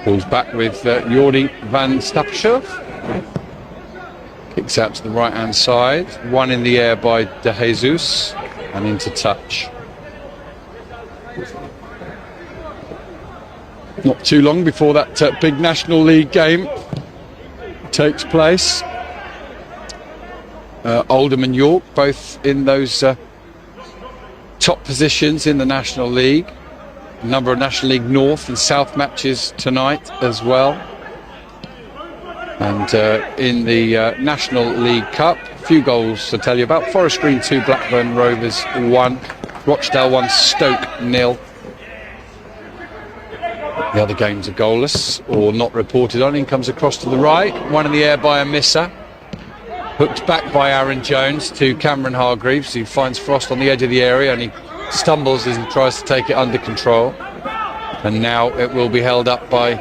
Ball's back with Jordi van Stappershoef. Kicks out to the right hand side, one in the air by De Jesus and into touch. Not too long before that big National League game takes place. Oldham and York both in those top positions in the National League. A number of National League North and South matches tonight as well. And in the National League Cup, a few goals to tell you about. Forest Green 2, Blackburn Rovers 1, Rochdale 1, Stoke 0. The other games are goalless or not reported on. In comes across to the right, one in the air by a misser. Hooked back by Aaron Jones to Cameron Hargreaves, who finds Frost on the edge of the area, and he stumbles as he tries to take it under control. And now it will be held up by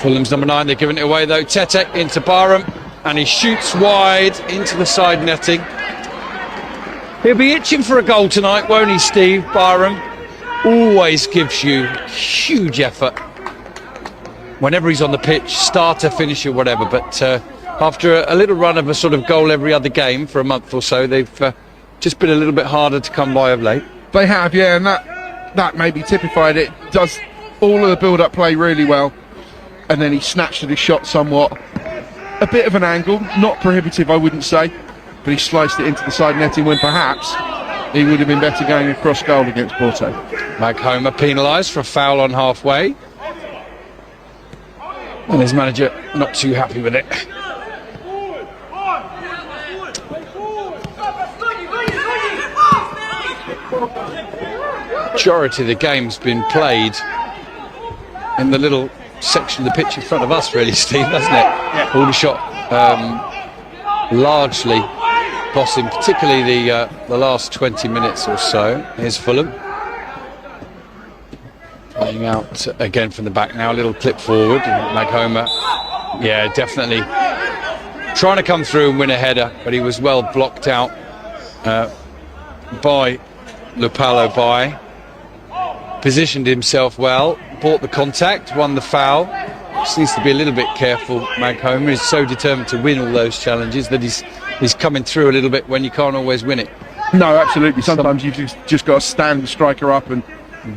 Fulham's number 9. They're giving it away though. Tete into Barham, and he shoots wide into the side netting. He'll be itching for a goal tonight, won't he, Steve? Barham always gives you huge effort whenever he's on the pitch, starter, finisher, whatever. But after a little run of a sort of goal every other game for a month or so, they've just been a little bit harder to come by of late. They have, yeah, and that maybe typified it. Does all of the build-up play really well, and then he snatched at his shot somewhat. A bit of an angle, not prohibitive, I wouldn't say, but he sliced it into the side netting when perhaps he would have been better going across goal against Porto. Maghoma penalised for a foul on halfway, and his manager not too happy with it. Majority of the game's been played in the little section of the pitch in front of us, really, Steve, hasn't it? Yeah. Aldershot largely bossing, particularly the last 20 minutes or so. Here's Fulham playing out again from the back now. A little clip forward. Maghoma, yeah, definitely trying to come through and win a header, but he was well blocked out by Lupalo. Positioned himself well, bought the contact, won the foul. Just needs to be a little bit careful. Maghoma is so determined to win all those challenges that he's coming through a little bit when you can't always win it. No, absolutely. Sometimes you've just got to stand the striker up and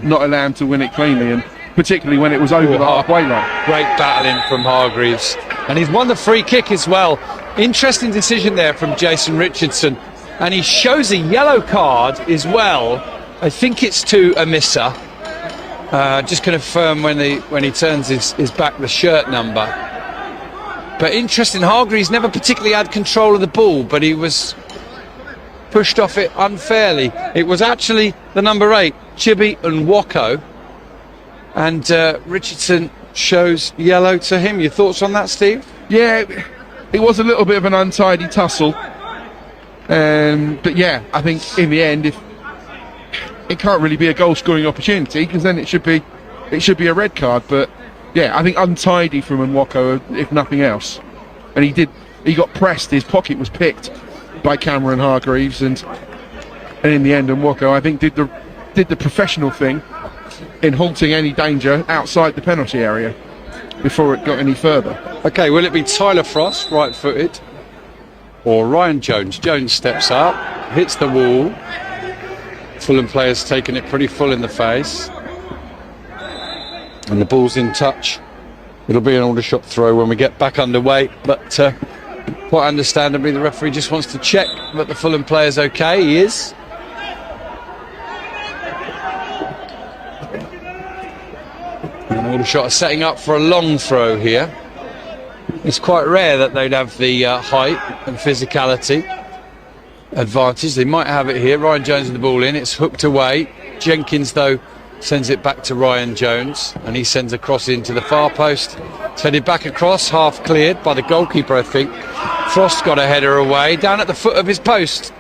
not allow him to win it cleanly, and particularly when it was over the halfway line. Great battling from Hargreaves, and he's won the free kick as well. Interesting decision there from Jason Richardson, and he shows a yellow card as well. I think it's to a misser. Just confirm when he turns his back the shirt number. But interesting, Hargreaves never particularly had control of the ball, but he was pushed off it unfairly. It was actually the number 8, Chibi Nwoko, and Richardson shows yellow to him. Your thoughts on that, Steve? Yeah, it was a little bit of an untidy tussle. But yeah, I think in the end, if it can't really be a goal scoring opportunity, because then it should be a red card. But yeah, I think untidy from Nwoko, if nothing else. And he got pressed, his pocket was picked by Cameron Hargreaves, and in the end Nwoko, I think, did the professional thing in halting any danger outside the penalty area before it got any further. Okay, will it be Tyler Frost, right-footed, or Ryan Jones? Jones steps up, hits the wall. Fulham players taking it pretty full in the face, and the ball's in touch. It'll be an Aldershot throw when we get back underway, but quite understandably the referee just wants to check that the Fulham player's okay. He is. And Aldershot are setting up for a long throw here. It's quite rare that they'd have the height and physicality advantage. They might have it here. Ryan Jones with the ball in. It's hooked away. Jenkins, though, sends it back to Ryan Jones, and he sends a cross into the far post. It's headed back across, half cleared by the goalkeeper, I think. Frost got a header away, down at the foot of his post.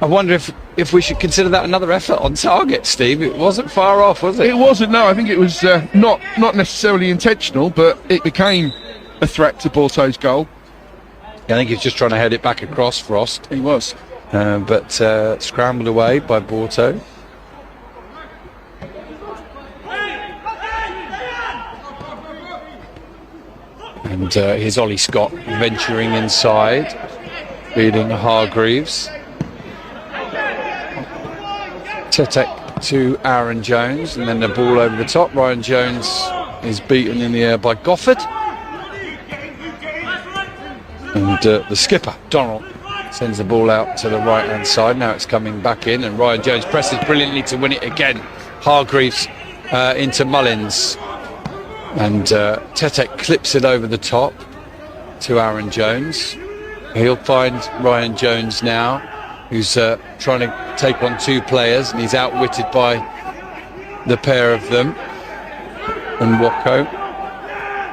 I wonder if we should consider that another effort on target, Steve. It wasn't far off, was it? It wasn't, no. I think it was not necessarily intentional, but it became a threat to Borto's goal. I think he's just trying to head it back across, Frost. He was. But scrambled away by Borto. And here's Ollie Scott venturing inside, leading Hargreaves. Tetek to Aaron Jones, and then the ball over the top. Ryan Jones is beaten in the air by Gofford. And the skipper, Donald, sends the ball out to the right-hand side. Now it's coming back in, and Ryan Jones presses brilliantly to win it again. Hargreaves into Mullins. And Tetek clips it over the top to Aaron Jones. He'll find Ryan Jones now, who's trying to take on 2 players, and he's outwitted by the pair of them, and Nwoko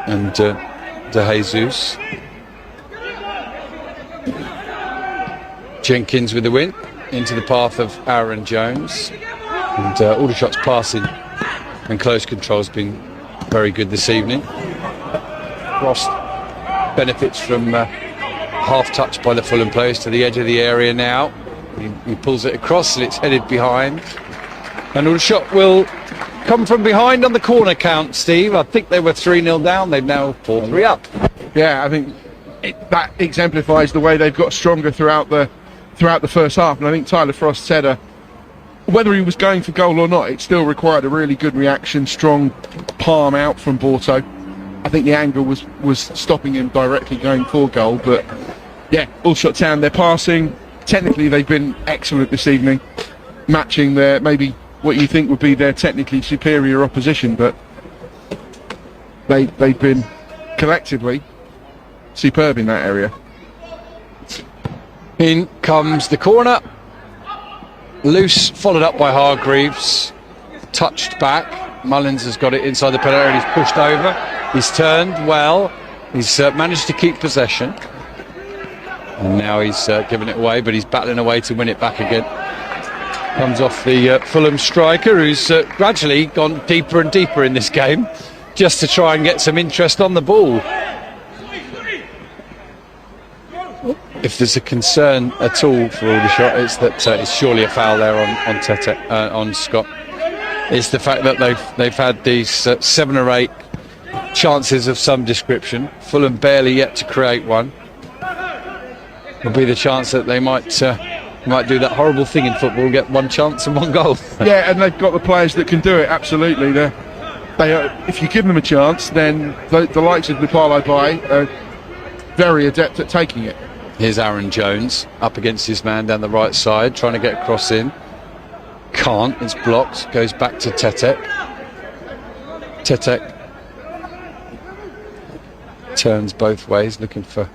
and De Jesus. Jenkins with the win into the path of Aaron Jones, and Aldershot's passing and close control has been very good this evening. Frost benefits from half touch by the Fulham players to the edge of the area now. He pulls it across and it's headed behind. And Aldershot will come from behind on the corner count, Steve. I think they were 3-0 down. They've now 4-3 up. Yeah, I think that exemplifies the way they've got stronger throughout the first half. And I think Tyler Frost's header, whether he was going for goal or not, it still required a really good reaction, strong palm out from Borto. I think the angle was stopping him directly going for goal, but yeah, Aldershot Town, they're passing. Technically, they've been excellent this evening, matching their, maybe what you think would be their technically superior opposition, but they've been collectively superb in that area. In comes the corner. Loose, followed up by Hargreaves, touched back. Mullins has got it inside the penalty area. He's pushed over. He's turned well. He's managed to keep possession, and now he's given it away, but he's battling away to win it back again. Comes off the Fulham striker, who's gradually gone deeper and deeper in this game, just to try and get some interest on the ball. If there's a concern at all for Aldershot, it's that it's surely a foul there on Tetek, on Scott. It's the fact that they've had these 7 or 8 chances of some description. Fulham barely yet to create one. Will be the chance that they might do that horrible thing in football, get 1 chance and 1 goal. Yeah, and they've got the players that can do it. Absolutely, they are. If you give them a chance, then the likes of Lupalo Bai are very adept at taking it. Here's Aaron Jones up against his man down the right side, trying to get across in. Can't, it's blocked, goes back to Tetek. Tetek turns both ways, looking for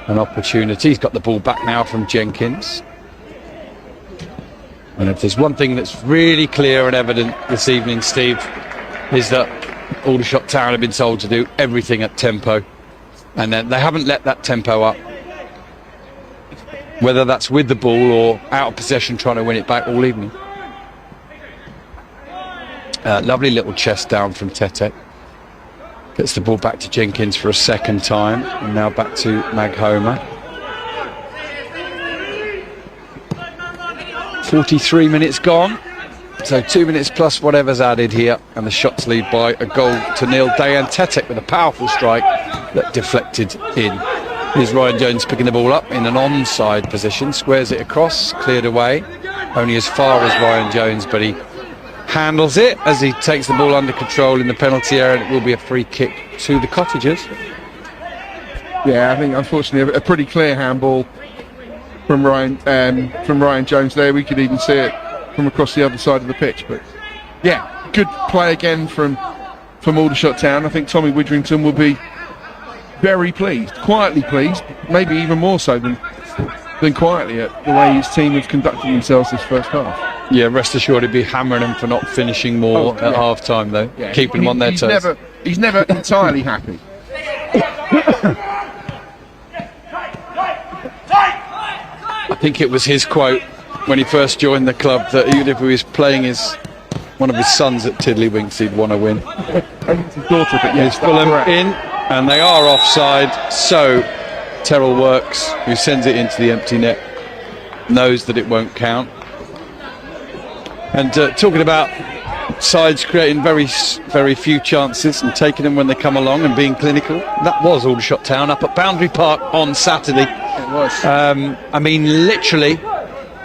an opportunity. He's got the ball back now from Jenkins. And if there's one thing that's really clear and evident this evening, Steve, is that Aldershot Town have been told to do everything at tempo, and then they haven't let that tempo up, whether that's with the ball or out of possession trying to win it back all evening. Lovely little chest down from Tetek. Gets the ball back to Jenkins for a second time, and now back to Maghoma. 43 minutes gone, so 2 minutes plus whatever's added here, and the shots lead by a goal to nil. Dayan Tetek with a powerful strike that deflected in. Here's Ryan Jones picking the ball up in an onside position, squares it across, cleared away, only as far as Ryan Jones, but he handles it as he takes the ball under control in the penalty area, and it will be a free kick to the Cottagers. Yeah, I think unfortunately a pretty clear handball from Ryan Jones there. We could even see it from across the other side of the pitch. But yeah, good play again from Aldershot Town. I think Tommy Widrington will be very pleased, quietly pleased, maybe even more so than quietly at the way his team have conducted themselves this first half. Yeah, rest assured he'd be hammering them for not finishing more at half time though, keeping them on their toes. He's never entirely happy. I think it was his quote when he first joined the club that even if he was playing one of his sons at Tiddlywinks, he'd want to win. His daughter, but yes, Fulham in, and they are offside. So Terrell Works, who sends it into the empty net, knows that it won't count. And talking about sides creating very few chances and taking them when they come along and being clinical, that was Aldershot Town up at Boundary Park on Saturday. It was. I mean, literally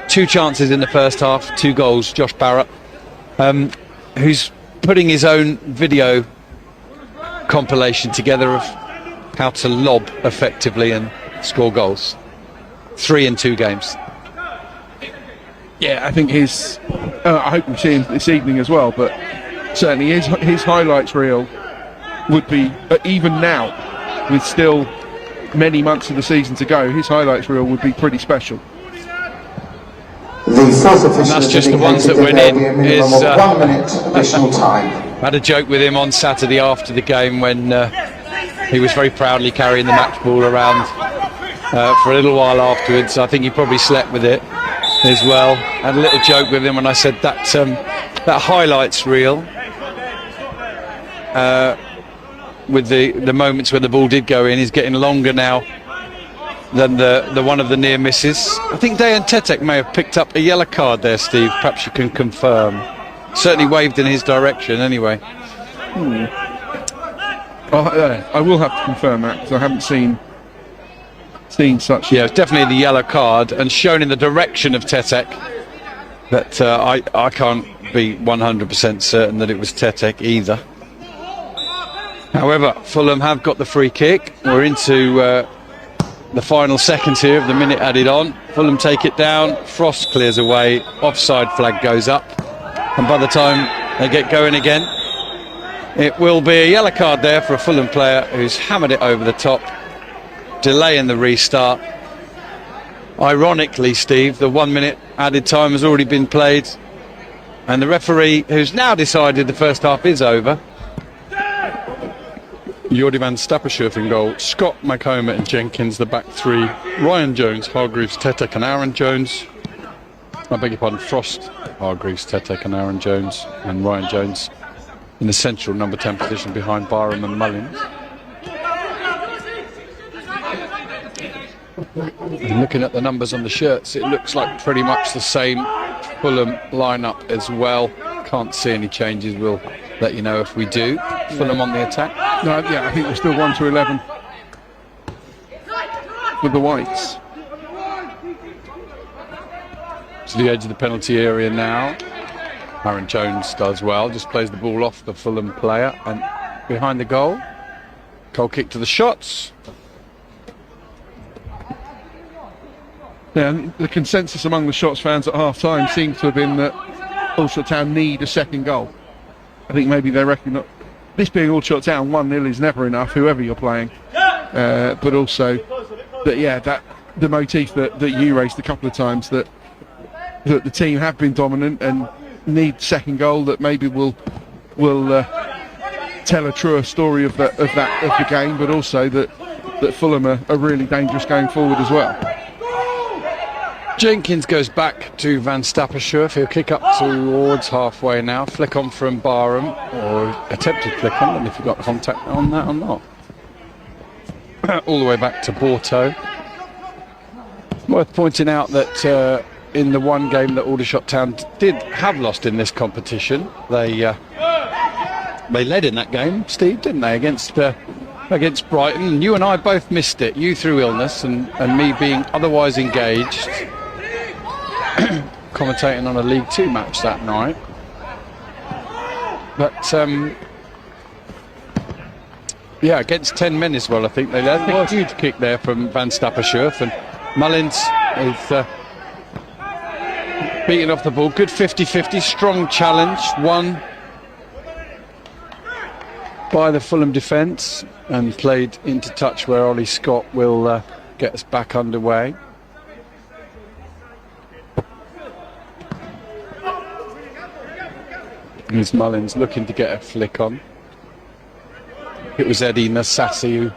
2 chances in the first half, 2 goals. Josh Barrett, who's putting his own video compilation together of how to lob effectively and score goals. 3 in 2 games. Yeah, I think his. I hope we see him this evening as well. But certainly his highlights reel would be even now, with still many months of the season to go. His highlights reel would be pretty special. The fourth official, and that's just the ones that went in. Is 1 minute additional time. I had a joke with him on Saturday after the game when he was very proudly carrying the match ball around for a little while afterwards. I think he probably slept with it as well. I had a little joke with him when I said that that highlights reel with the moments when the ball did go in is getting longer now than the one of the near misses. I think Dayan Tetek may have picked up a yellow card there, Steve. Perhaps you can confirm. Certainly waved in his direction anyway. I will have to confirm that because I haven't seen such. Yeah, it's definitely the yellow card and shown in the direction of Tetek. But I can't be 100% certain that it was Tetek either. However, Fulham have got the free kick. We're into the final seconds here of the minute added on. Fulham take it down. Frost clears away. Offside flag goes up. And by the time they get going again, it will be a yellow card there for a Fulham player who's hammered it over the top, delaying the restart. Ironically, Steve, the 1 minute added time has already been played, and the referee, who's now decided the first half is over. Jordi van Stappershoef in goal, Scott, Maghoma and Jenkins, the back 3, Ryan Jones, Hargreaves, Tetek and Aaron Jones. I beg your pardon, Frost, Hargreaves, Tetek and Aaron Jones, and Ryan Jones in the central number 10 position behind Barham and Mullins. And looking at the numbers on the shirts, it looks like pretty much the same Fulham lineup as well. Can't see any changes. We'll let you know if we do. Fulham on the attack. No, yeah, I think we're still 1 to 11 with the Whites. To the edge of the penalty area now. Aaron Jones does well, just plays the ball off the Fulham player and behind the goal. Goal kick to the shots. Yeah, the consensus among the Shots fans at half-time seems to have been that Aldershot Town need a second goal. I think maybe they this being Aldershot Town, 1-0 is never enough, whoever you're playing. But also, that the motif that you raised a couple of times, that the team have been dominant and need second goal that maybe will tell a truer story of the game, but also that Fulham are really dangerous going forward as well. Jenkins goes back to Van Stappershoef. He'll kick up towards halfway now. Flick on from Barham, or attempted flick on. And if you got contact on that or not. All the way back to Borto. Worth pointing out that in the one game that Aldershot Town did have lost in this competition, they led in that game, Steve, didn't they, against Brighton? And you and I both missed it. You through illness, and me being otherwise engaged, commentating on a League Two match that night. But against 10 men as well, I think they led. A huge kick there from Van Stappershoef, and Mullins is beating off the ball. Good 50-50, strong challenge, won by the Fulham defence and played into touch where Ollie Scott will get us back underway. Here's Mullins looking to get a flick on. It was Eddie Nassassi who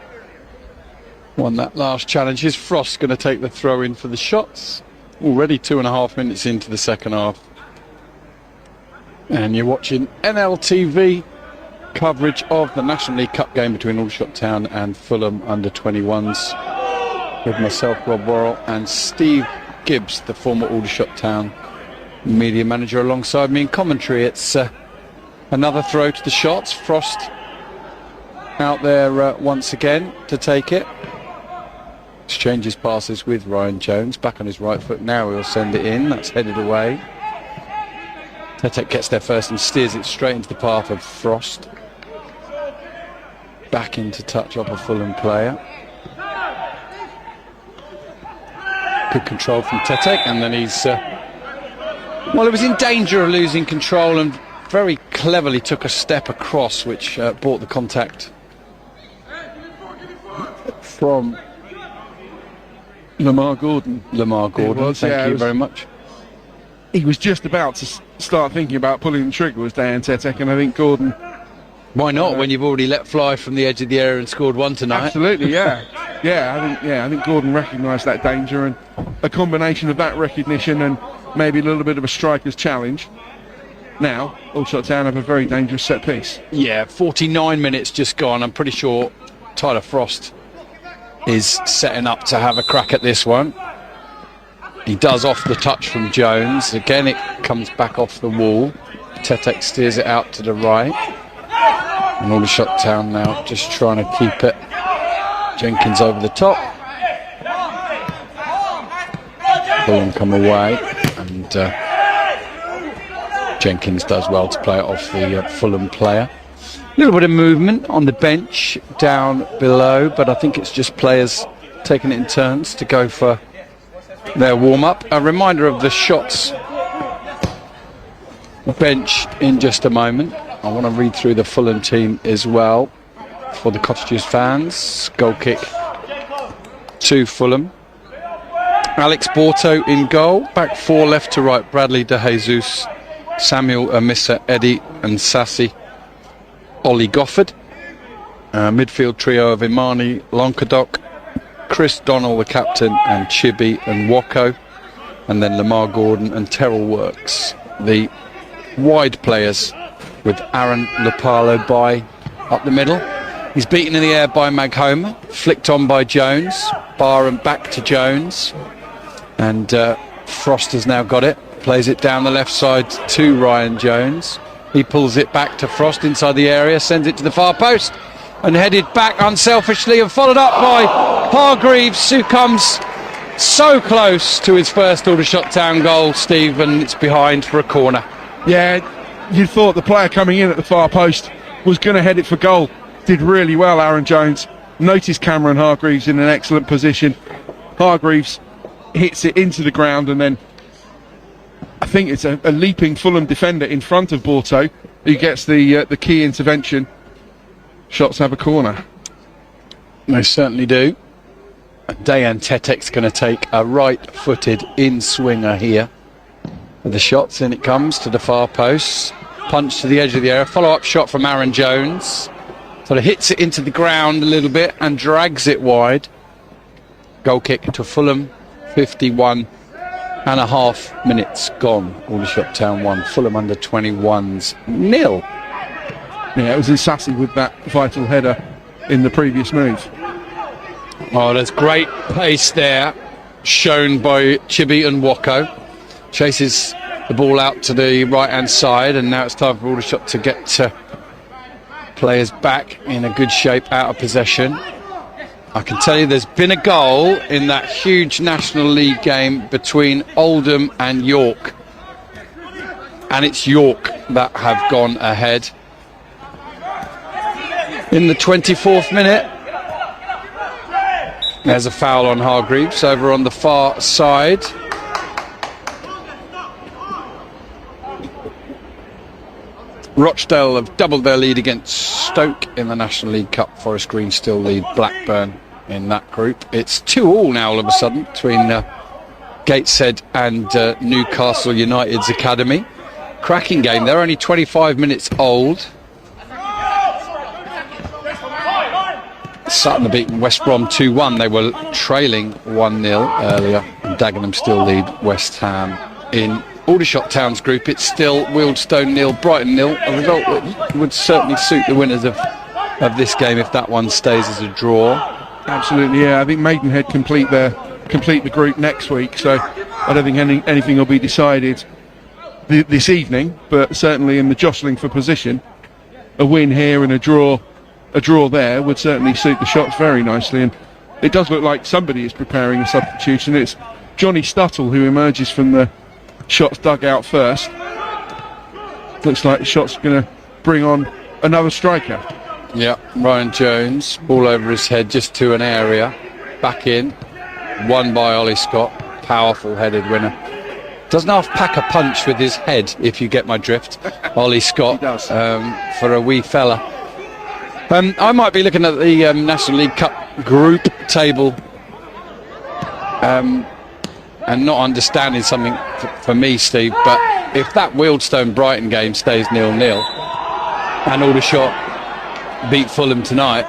won that last challenge. Is Frost going to take the throw in for the shots? Already 2.5 minutes into the second half. And you're watching NLTV coverage of the National League Cup game between Aldershot Town and Fulham under-21s with myself, Rob Worrell, and Steve Gibbs, the former Aldershot Town media manager, alongside me in commentary. It's another throw to the shots. Frost out there once again to take it. Exchanges passes with Ryan Jones, back on his right foot. Now he'll send it in. That's headed away. Tetek gets there first and steers it straight into the path of Frost. Back into touch of a Fulham player. Good control from Tetek, and then he's he was in danger of losing control and very cleverly took a step across, which brought the contact from Lamar Gordon. Thank you very much. He was just about to start thinking about pulling the trigger, was Dan Tetek, and I think Gordon... Why not, when you've already let fly from the edge of the area and scored one tonight? Absolutely, yeah. I think Gordon recognised that danger, and a combination of that recognition and maybe a little bit of a striker's challenge. Now, Aldershot Town have a very dangerous set piece. Yeah, 49 minutes just gone. I'm pretty sure Tyler Frost is setting up to have a crack at this one. He does off the touch from Jones. Again, it comes back off the wall. Tetek steers it out to the right. And Aldershot Town now just trying to keep it. Jenkins over the top. Fulham come away, and Jenkins does well to play it off the Fulham player. A little bit of movement on the bench down below, but I think it's just players taking it in turns to go for their warm-up. A reminder of the shots bench in just a moment. I want to read through the Fulham team as well for the Cottagers fans. Goal kick to Fulham. Alex Borto in goal. Back four left to right. Bradley De Jesus, Samuel Amissa, Eddie and Sassy, Ollie Gofford. Midfield trio of Imani Lonkadoc, Chris Donnell the captain, and Chibi and Woko. And then Lamar Gordon and Terrell Works. The wide players with Aaron Lupalo by up the middle. He's beaten in the air by Maghoma, flicked on by Jones, Barham back to Jones, and Frost has now got it, plays it down the left side to Ryan Jones. He pulls it back to Frost inside the area, sends it to the far post, and headed back unselfishly and followed up by Hargreaves, who comes so close to his first Aldershot Town goal, Steve, and it's behind for a corner. Yeah, you thought the player coming in at the far post was going to head it for goal. Did really well, Aaron Jones. Noticed Cameron Hargreaves in an excellent position. Hargreaves hits it into the ground, and then I think it's a leaping Fulham defender in front of Borto who gets the key intervention. Shots have a corner. They certainly do. Dejan Tetek's going to take a right-footed in-swinger here. For the shots, in it comes to the far post. Punch to the edge of the area. Follow-up shot from Aaron Jones. Sort of hits it into the ground a little bit and drags it wide. Goal kick to Fulham. 51.5 minutes gone. Aldershot Town 1. Fulham under 21s 0. Yeah, it was Insassi with that vital header in the previous move. Oh, there's great pace there, shown by Chibi and Wako. Chases the ball out to the right-hand side, and now it's time for Aldershot to get players back in a good shape out of possession. I can tell you there's been a goal in that huge National League game between Oldham and York. And it's York that have gone ahead. In the 24th minute, there's a foul on Hargreaves over on the far side. Rochdale have doubled their lead against Stoke in the National League Cup. Forest Green still lead Blackburn in that group. It's 2-2 now all of a sudden between Gateshead and Newcastle United's academy. Cracking game. They're only 25 minutes old. Sutton have beaten West Brom 2-1. They were trailing 1-0 earlier. And Dagenham still lead West Ham. In Aldershot Town's group, it's still Wealdstone 0, Brighton 0. A result that would certainly suit the winners of this game if that one stays as a draw. Absolutely, yeah. I think Maidenhead complete the group next week, so I don't think anything will be decided this evening. But certainly in the jostling for position, a win here and a draw there would certainly suit the Shots very nicely. And it does look like somebody is preparing a substitution. It's Johnny Stuttle who emerges from the Shots dugout first. Looks like the Shots are going to bring on another striker. Yeah, Ryan Jones, ball over his head just to an area. Back in, won by Ollie Scott. Powerful headed winner. Doesn't half pack a punch with his head, if you get my drift. Ollie Scott, He does. for a wee fella. I might be looking at the National League Cup group table and not understanding something for me, Steve, but if that Wealdstone Brighton game stays 0-0 and Aldershot beat Fulham tonight,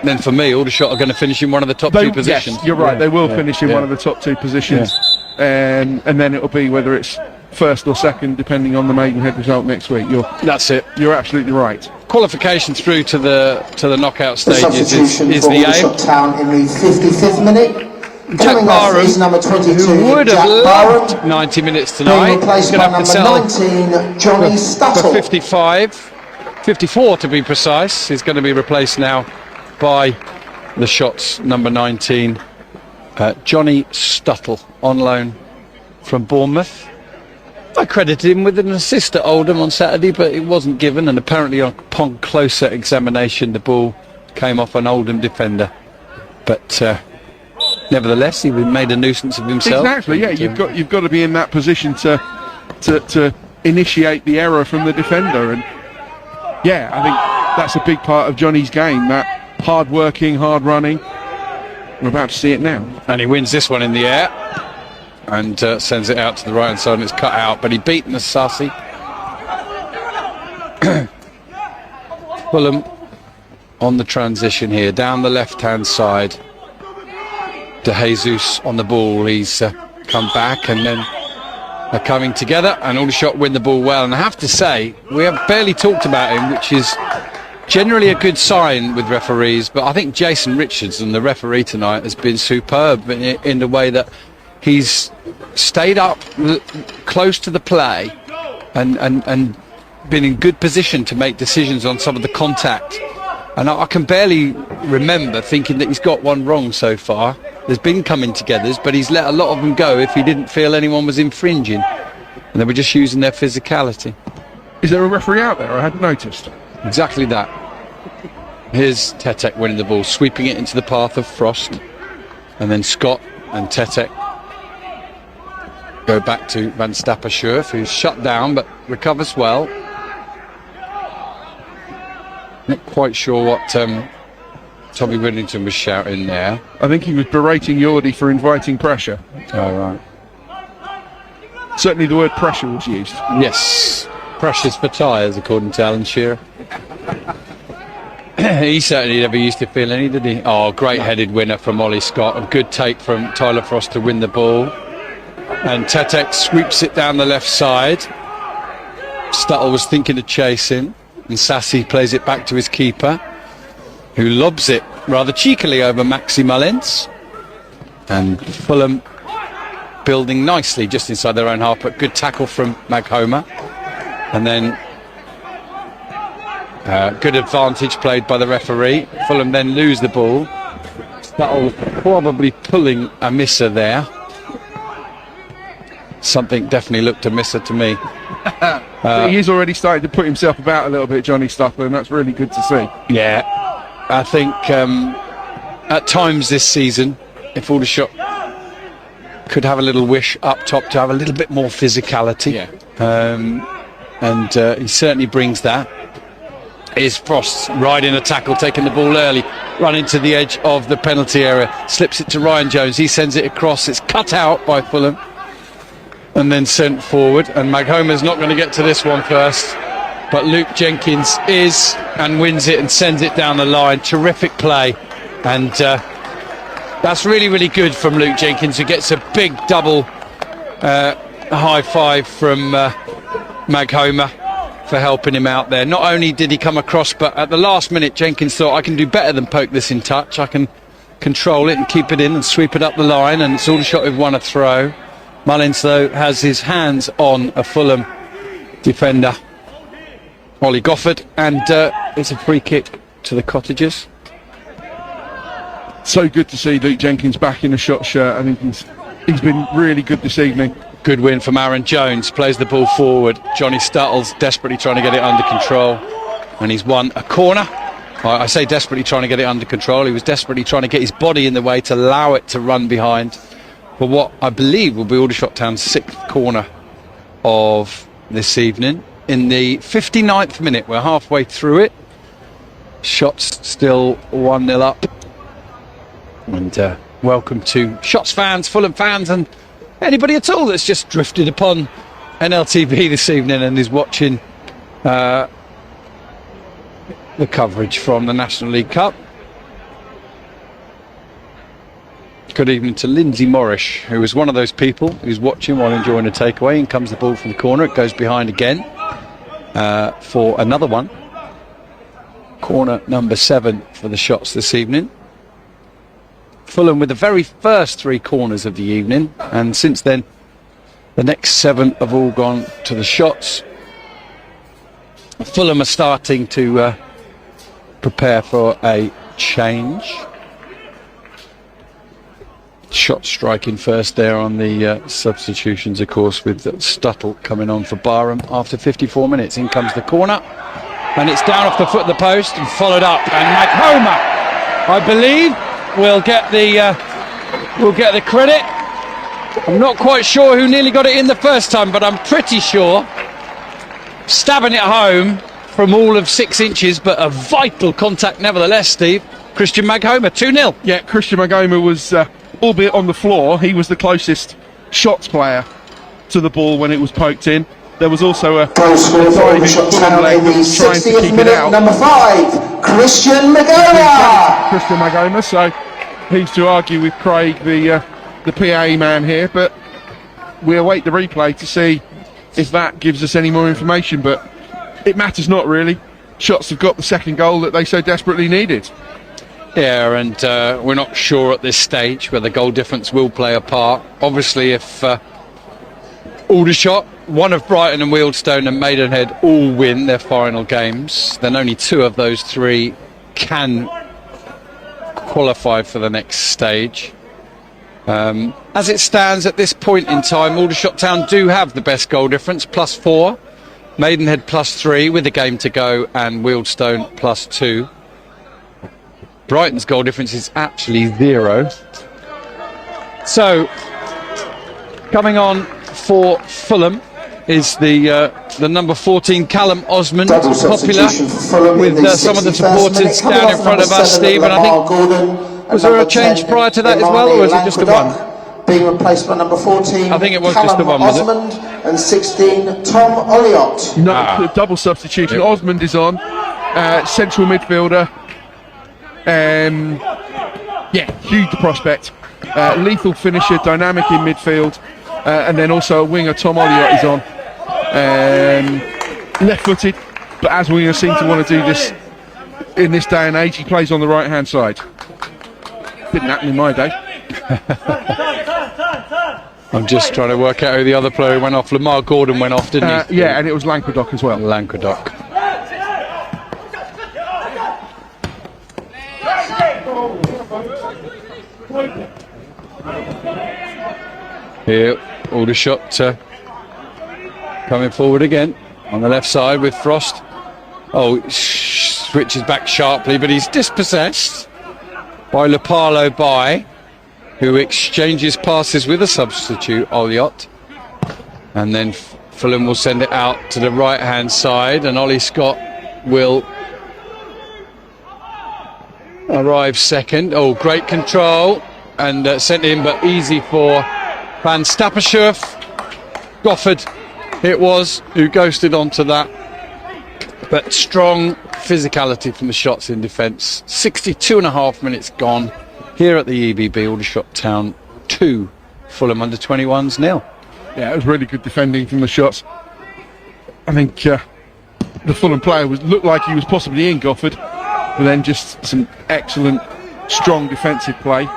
then for me Aldershot are going to finish in one of the top two positions. Yes, you're right, they will finish in one of the top two positions, and then it'll be whether it's first or second depending on the Maidenhead result next week. That's it. You're absolutely right. Qualification through to the knockout The stages substitution is for the Aldershot aim. Town in the 55th minute. Jack Coming off Barham, is number 22, who would have Jack loved Barham, 90 minutes being tonight, replaced going by to have to number sell 19, Johnny for Stuttle. 54 to be precise. Is going to be replaced now by the Shots number 19, Johnny Stuttle, on loan from Bournemouth. I credited him with an assist at Oldham on Saturday, but it wasn't given, and apparently upon closer examination the ball came off an Oldham defender. But nevertheless, he made a nuisance of himself. Exactly, yeah. You've got to be in that position to initiate the error from the defender, and yeah, I think that's a big part of Johnny's game. That hard working, hard running. We're about to see it now, And he wins this one in the air and sends it out to the right hand side, and it's cut out. But he beat Nasasi. Fulham on the transition here, down the left hand side. De Jesus on the ball. He's come back, and then are coming together, and Aldershot win the ball well. And I have to say, we have barely talked about him, which is generally a good sign with referees, but I think Jason Richardson, the referee tonight, has been superb in the way that he's stayed up close to the play and been in good position to make decisions on some of the contact. And I can barely remember thinking that he's got one wrong so far. There's been coming togethers, but he's let a lot of them go if he didn't feel anyone was infringing, and they were just using their physicality. Is there a referee out there? I hadn't noticed. Exactly that. Here's Tetek winning the ball, sweeping it into the path of Frost, and then Scott and Tetek go back to Van Stappershoef, who's shut down but recovers well. Not quite sure what Tommy Whittington was shouting there. I think he was berating Yordi for inviting pressure. Oh, right. Certainly the word pressure was used. Yes. Precious for tyres, according to Alan Shearer. He certainly never used to feel any, did he? Oh, great headed winner from Ollie Scott. A good take from Tyler Frost to win the ball. And Tetek sweeps it down the left side. Stuttle was thinking of chasing. And Sassy plays it back to his keeper, who lobs it rather cheekily over Maxi Mullins. And Fulham building nicely just inside their own half, but good tackle from Maghoma. And then good advantage played by the referee. Fulham then lose the ball. Stuttle probably pulling a misser there. Something definitely looked a misser to me. He is already starting to put himself about a little bit, Johnny Stuttle, and that's really good to see. Yeah, I think at times this season, if Aldershot could have a little wish up top to have a little bit more physicality, and he certainly brings that. Is Frost riding a tackle, taking the ball early, running to the edge of the penalty area, slips it to Ryan Jones, he sends it across, it's cut out by Fulham and then sent forward, and Maghoma's not going to get to this one first, but Luke Jenkins is, and wins it and sends it down the line. Terrific play, and that's really, really good from Luke Jenkins, who gets a big double high five from Maghoma for helping him out there. Not only did he come across, but at the last minute Jenkins thought, I can do better than poke this in touch, I can control it and keep it in and sweep it up the line, and it's Aldershot who've won a throw. Mullins though has his hands on a Fulham defender, Ollie Gofford, and it's a free kick to the Cottagers. So good to see Luke Jenkins back in a shot shirt. I think he's been really good this evening. Good win from Aaron Jones, plays the ball forward. Johnny Stuttle's desperately trying to get it under control, and he's won a corner. I say desperately trying to get it under control, he was desperately trying to get his body in the way to allow it to run behind for what I believe will be Aldershot Town's 6th corner of this evening. In the 59th minute, we're halfway through it. Shots still 1-0 up. And welcome to Shots fans, Fulham fans, and anybody at all that's just drifted upon NLTV this evening and is watching the coverage from the National League Cup. Good evening to Lindsay Morrish, who was one of those people who's watching while enjoying a takeaway. In comes the ball from the corner, it goes behind again for another one. Corner number 7 for the Shots this evening. Fulham with the very first 3 corners of the evening, and since then the next 7 have all gone to the Shots. Fulham are starting to prepare for a change. Shot striking first there on the substitutions, of course, with Stuttle coming on for Barham after 54 minutes. In comes the corner, and it's down off the foot of the post and followed up, and Maghoma, I believe, will get the credit. I'm not quite sure who nearly got it in the first time, but I'm pretty sure, stabbing it home from all of 6 inches, but a vital contact nevertheless, Steve. Christian Maghoma, 2-0. Yeah, Christian Maghoma was, albeit on the floor, he was the closest Shots player to the ball when it was poked in. There was also a diving Fulham leg that was trying to keep it out. Number 5, Christian Maghoma. Christian Maghoma, so he's to argue with Craig, the PA man here, but we await the replay to see if that gives us any more information, but it matters not really. Shots have got the second goal that they so desperately needed. Yeah, and we're not sure at this stage whether goal difference will play a part. Obviously, if Aldershot, one of Brighton and Wealdstone and Maidenhead all win their final games, then only 2 of those 3 can qualify for the next stage. As it stands at this point in time, Aldershot Town do have the best goal difference, +4. Maidenhead +3 with a game to go, and Wealdstone +2. Brighton's goal difference is actually 0. So, coming on for Fulham is the number 14 Callum Osmond, Double popular substitution for Fulham with in the some of the 61st supporters minute. Coming down in off front of number us, 7, Steve, and I Lamar think Gordon, and was there a number change 10, prior to that as well, or was it just the one? Being replaced by number 14, I think it was Callum just the one, was it? Osmond, and 16, Tom Olliott. No, double substitution. Yep. Osmond is on, central midfielder. Yeah, huge prospect, lethal finisher, dynamic in midfield, and then also a winger. Tom Olliott is on, left-footed, but as wingers seem to want to do this in this day and age, he plays on the right-hand side. Didn't happen in my day. I'm just trying to work out who the other player went off. Lamar Gordon went off, didn't he? Yeah, and it was Languedoc as well. Languedoc. Here, Aldershot coming forward again on the left side with Frost. Oh, switches back sharply, but he's dispossessed by Lupalo, who exchanges passes with a substitute, Olliott. And then Fulham will send it out to the right-hand side, and Ollie Scott will arrive second. Oh, great control, and sent in, but easy for Van Stappershoef. Gofford it was who ghosted onto that, but strong physicality from the shots in defence. 62.5 minutes gone here at the EBB. Aldershot Town 2, Fulham under 21s 0. Yeah, it was really good defending from the shots. I think the Fulham player looked like he was possibly in Gofford, but then just some excellent, strong defensive play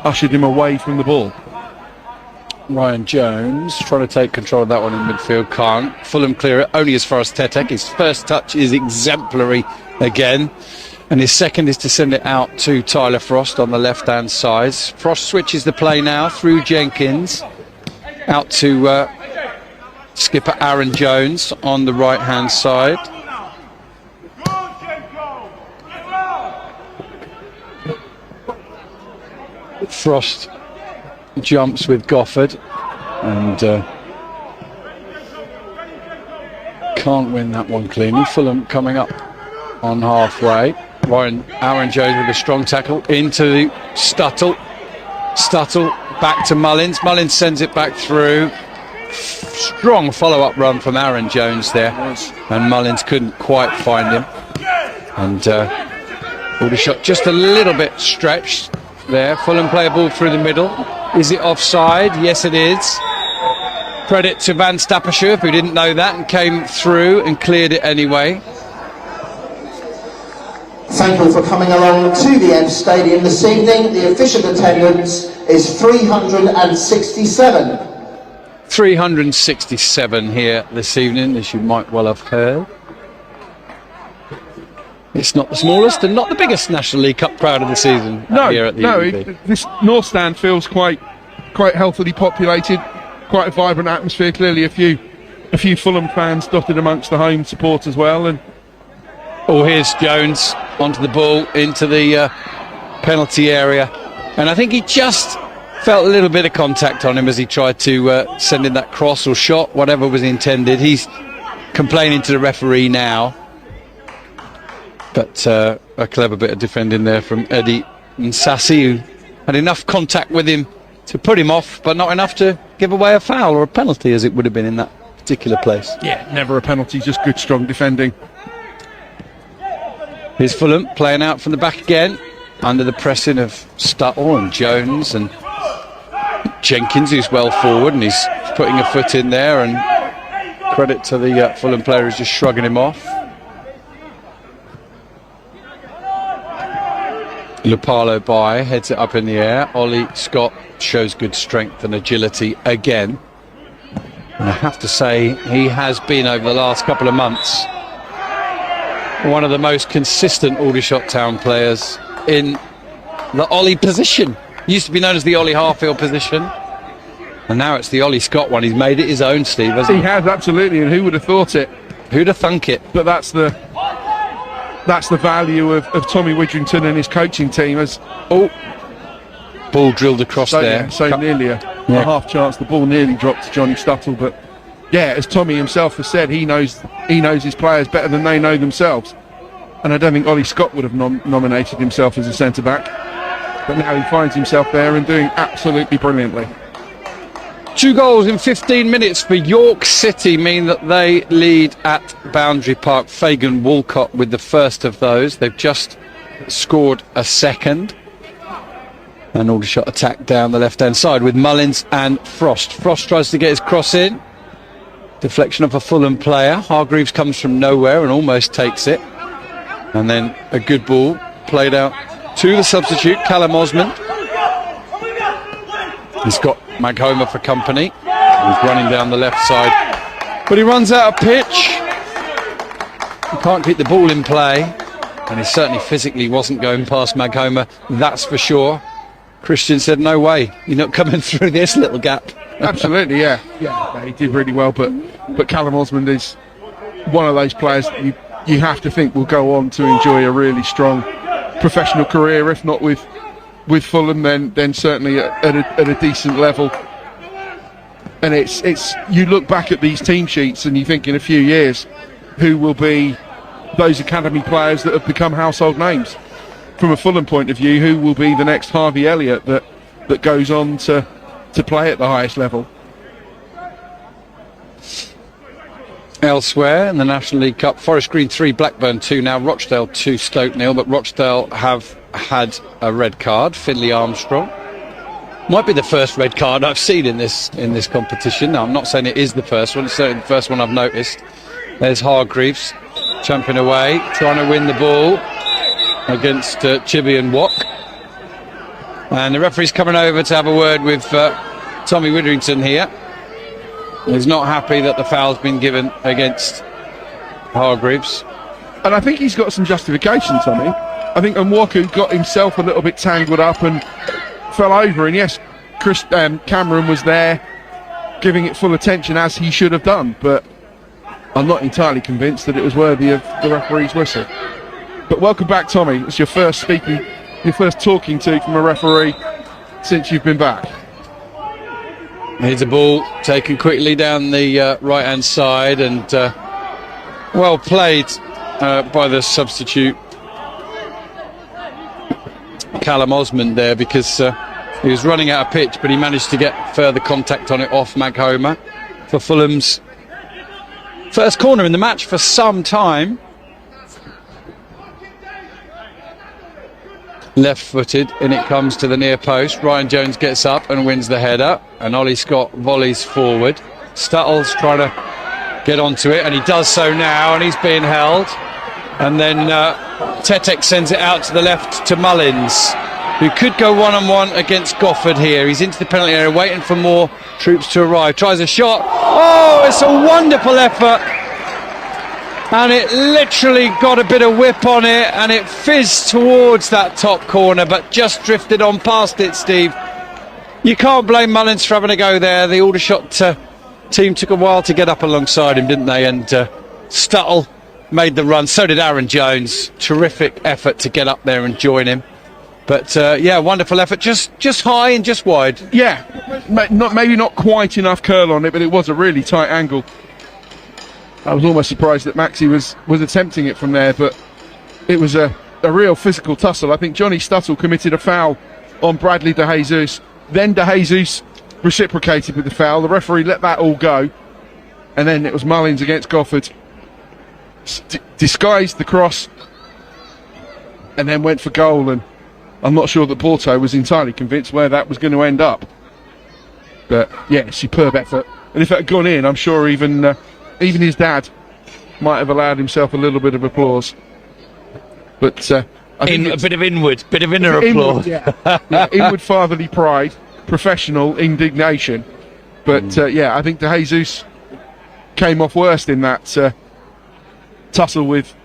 ushered him away from the ball. Ryan Jones trying to take control of that one in midfield, can't. Fulham clear it only as far as Tetek. His first touch is exemplary again, and his second is to send it out to Tyler Frost on the left hand side. Frost switches the play now through Jenkins out to skipper Aaron Jones on the right hand side. Frost jumps with Gofford and can't win that one cleanly. Fulham coming up on halfway. Aaron Jones with a strong tackle into the Stuttle back to Mullins. Mullins sends it back through. Strong follow-up run from Aaron Jones there, and Mullins couldn't quite find him, and Aldershot just a little bit stretched there. Fulham play a ball through the middle. Is it offside? Yes, it is. Credit to Van Stappershoef, who didn't know that and came through and cleared it anyway. Thank you for coming along to the M Stadium this evening. The official attendance is 367. 367 here this evening, as you might well have heard. It's not the smallest and not the biggest National League Cup crowd of the season here at the EBB. This North Stand feels quite healthily populated, quite a vibrant atmosphere. Clearly a few Fulham fans dotted amongst the home support as well. And oh, here's Jones onto the ball into the penalty area, and I think he just felt a little bit of contact on him as he tried to send in that cross or shot, whatever was intended. He's complaining to the referee now. But a clever bit of defending there from Eddie Nsassi, who had enough contact with him to put him off, but not enough to give away a foul or a penalty, as it would have been in that particular place. yeah, never a penalty, just good, strong defending. Here's Fulham playing out from the back again, under the pressing of Stuttle and Jones and Jenkins, who's well forward, and he's putting a foot in there, and credit to the Fulham player who's just shrugging him off. Lupalo heads it up in the air. Ollie Scott shows good strength and agility again. And I have to say, he has been, over the last couple of months, one of the most consistent Aldershot Town players in the Ollie position. Used to be known as the Ollie Harfield position, and now it's the Ollie Scott one. He's made it his own, Steve, hasn't he? He has, absolutely, and who would have thought it? Who'd have thunk it? But that's the value of Tommy Widrington and his coaching team. As ball drilled across there. So nearly a half chance. The ball nearly dropped to Johnny Stuttle, but yeah, as Tommy himself has said, he knows his players better than they know themselves. And I don't think Ollie Scott would have nominated himself as a centre-back. But now he finds himself there and doing absolutely brilliantly. 2 goals in 15 minutes for York City mean that they lead at Boundary Park. Fagan Walcott with the first of those. They've just scored a second. And Aldershot attack down the left-hand side with Mullins and Frost. Frost tries to get his cross in. Deflection of a Fulham player. Hargreaves comes from nowhere and almost takes it. And then a good ball played out to the substitute, Callum Osmond. He's got Maghomer for company. He's running down the left side, but he runs out of pitch. He can't keep the ball in play, and he certainly physically wasn't going past Maghomer, that's for sure. Christian said, no way, you're not coming through this little gap. Absolutely, yeah, he did really well, but Callum Osmond is one of those players that you have to think will go on to enjoy a really strong professional career, if not with Fulham, then certainly at a decent level. And it's you look back at these team sheets and you think in a few years who will be those academy players that have become household names. From a Fulham point of view, who will be the next Harvey Elliott that goes on to play at the highest level? Elsewhere in the National League Cup, Forest Green 3, Blackburn 2 now, Rochdale 2, Stoke 0, but Rochdale have had a red card. Finley Armstrong might be the first red card I've seen in this competition. Now, I'm not saying it is the first one, it's certainly the first one I've noticed. There's Hargreaves jumping away, trying to win the ball against Chibi and Watt. And the referee's coming over to have a word with Tommy Witherington here. He's not happy that the foul's been given against Hargreaves. And I think he's got some justification, Tommy. I think Nwaku got himself a little bit tangled up and fell over. And yes, Cameron was there giving it full attention, as he should have done. But I'm not entirely convinced that it was worthy of the referee's whistle. But welcome back, Tommy. It's your first talking to from a referee since you've been back. Here's a ball taken quickly down the right-hand side, and well played by the substitute Callum Osmond there, because he was running out of pitch, but he managed to get further contact on it off Maghomer for Fulham's first corner in the match for some time. Left-footed, and it comes to the near post. Ryan Jones gets up and wins the header, and Ollie Scott volleys forward. Stuttle's trying to get onto it, and he does so now, and he's being held. And then Tetek sends it out to the left to Mullins, who could go one-on-one against Gofford here. He's into the penalty area, waiting for more troops to arrive. Tries a shot. Oh, it's a wonderful effort. And it literally got a bit of whip on it, and it fizzed towards that top corner, but just drifted on past it, Steve. You can't blame Mullins for having a go there. The Aldershot team took a while to get up alongside him, didn't they? And Stuttle made the run. So did Aaron Jones. Terrific effort to get up there and join him. But yeah, wonderful effort. Just high and just wide. Yeah, maybe not quite enough curl on it, but it was a really tight angle. I was almost surprised that Maxi was attempting it from there, but it was a real physical tussle. I think Johnny Stuttle committed a foul on Bradley De Jesus. Then De Jesus reciprocated with the foul. The referee let that all go. And then it was Mullins against Gofford. Disguised the cross and then went for goal. And I'm not sure that Porto was entirely convinced where that was going to end up. But yeah, superb effort. And if it had gone in, I'm sure even his dad might have allowed himself a little bit of applause. But I think a bit of inner applause. Yeah, inward fatherly pride, professional indignation. But yeah, I think De Jesus came off worst in that tussle with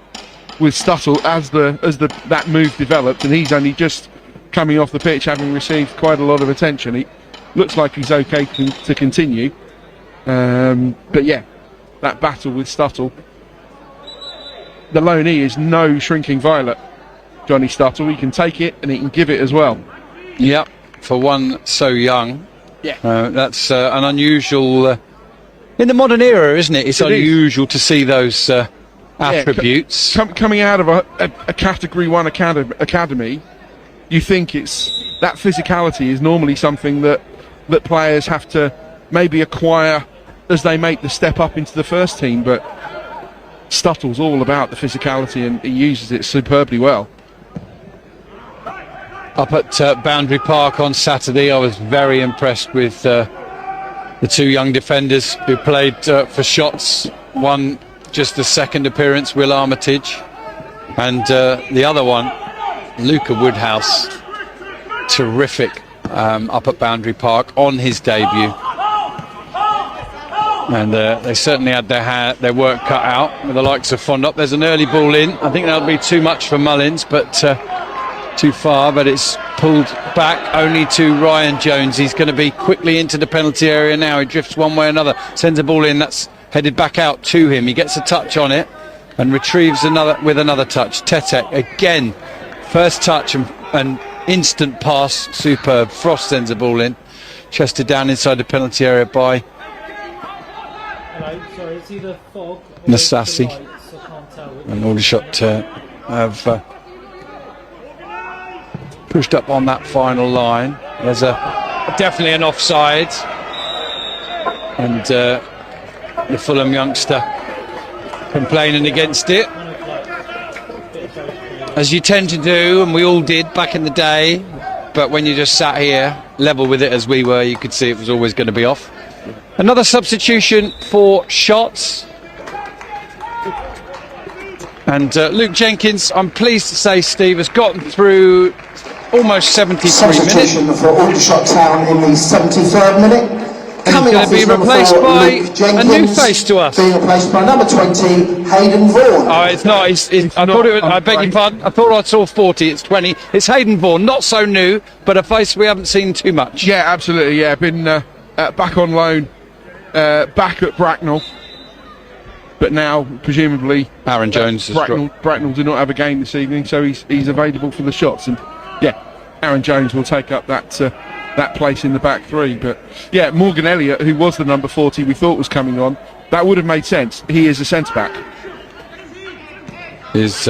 Stuttle as that move developed, and he's only just coming off the pitch, having received quite a lot of attention. He looks like he's okay to continue. But yeah, that battle with Stuttle. The loanee is no shrinking violet, Johnny Stuttle. He can take it and he can give it as well. Yep, for one so young. Yeah, that's an unusual in the modern era, isn't it? It's unusual to see those attributes. Coming out of a Category 1 academy, you think that physicality is normally something that players have to maybe acquire as they make the step up into the first team, but Stuttle's all about the physicality and he uses it superbly well. Up at Boundary Park on Saturday, I was very impressed with the two young defenders who played for Shots. One just the second appearance, Will Armitage, and the other one, Luca Woodhouse, terrific up at Boundary Park on his debut. And they certainly had their work cut out with the likes of Fondop. There's an early ball in. I think that'll be too much for Mullins, but too far. But it's pulled back only to Ryan Jones. He's going to be quickly into the penalty area now. He drifts one way or another, sends a ball in. That's headed back out to him. He gets a touch on it and retrieves another touch. Tetek again, first touch and instant pass, superb. Frost sends a ball in, chested down inside the penalty area by Nasasi, and Aldershot have pushed up on that final line. There's definitely an offside, and the Fulham youngster complaining against it, as you tend to do, and we all did back in the day. But when you just sat here level with it as we were, you could see it was always going to be off. Another substitution for Shots. And Luke Jenkins, I'm pleased to say, Steve, has gotten through almost 73 Substitution minutes. for Aldershot Town in the 73rd minute. And he's going to be replaced by a new face to us. Being replaced by number 20, Hayden Vaughan. Oh, it's not. I thought it was, I beg your pardon. I thought I saw 40. It's 20. It's Hayden Vaughan. Not so new, but a face we haven't seen too much. Yeah, absolutely. Yeah, been back on loan, back at Bracknell. But now, presumably, Aaron Jones Bracknell do not have a game this evening, so he's available for the Shots. And yeah, Aaron Jones will take up that place in the back three. But yeah, Morgan Elliott, who was the number 40 we thought was coming on, that would have made sense. He is a centre back. Is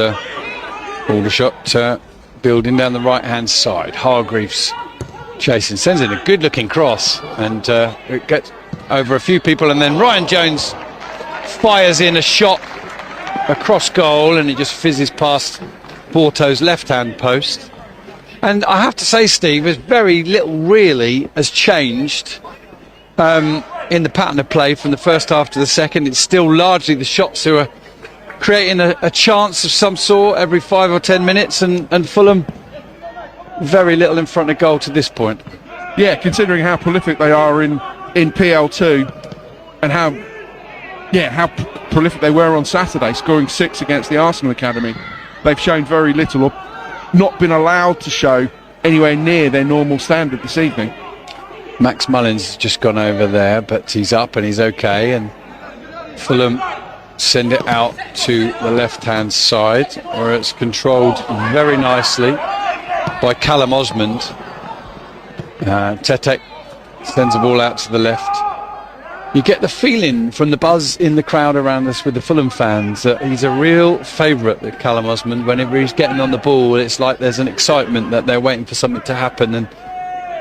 Aldershot building down the right hand side. Hargreaves chasing, sends in a good looking cross, and it gets over a few people, and then Ryan Jones fires in a shot across goal, and it just fizzes past Porto's left hand post. And I have to say, Steve, there's very little really has changed in the pattern of play from the first half to the second. It's still largely the Shots who are creating a chance of some sort every 5 or 10 minutes, and Fulham very little in front of goal to this point. Yeah, considering how prolific they are in PL2 and how prolific they were on Saturday, scoring 6 against the Arsenal Academy, they've shown very little, or not been allowed to show anywhere near their normal standard this evening. Max Mullins has just gone over there, but he's up and he's okay, and Fulham send it out to the left hand side, where it's controlled very nicely by Callum Osmond. Tetek sends the ball out to the left. You get the feeling from the buzz in the crowd around us with the Fulham fans that he's a real favourite, that Callum Osmond. Whenever he's getting on the ball, it's like there's an excitement that they're waiting for something to happen, and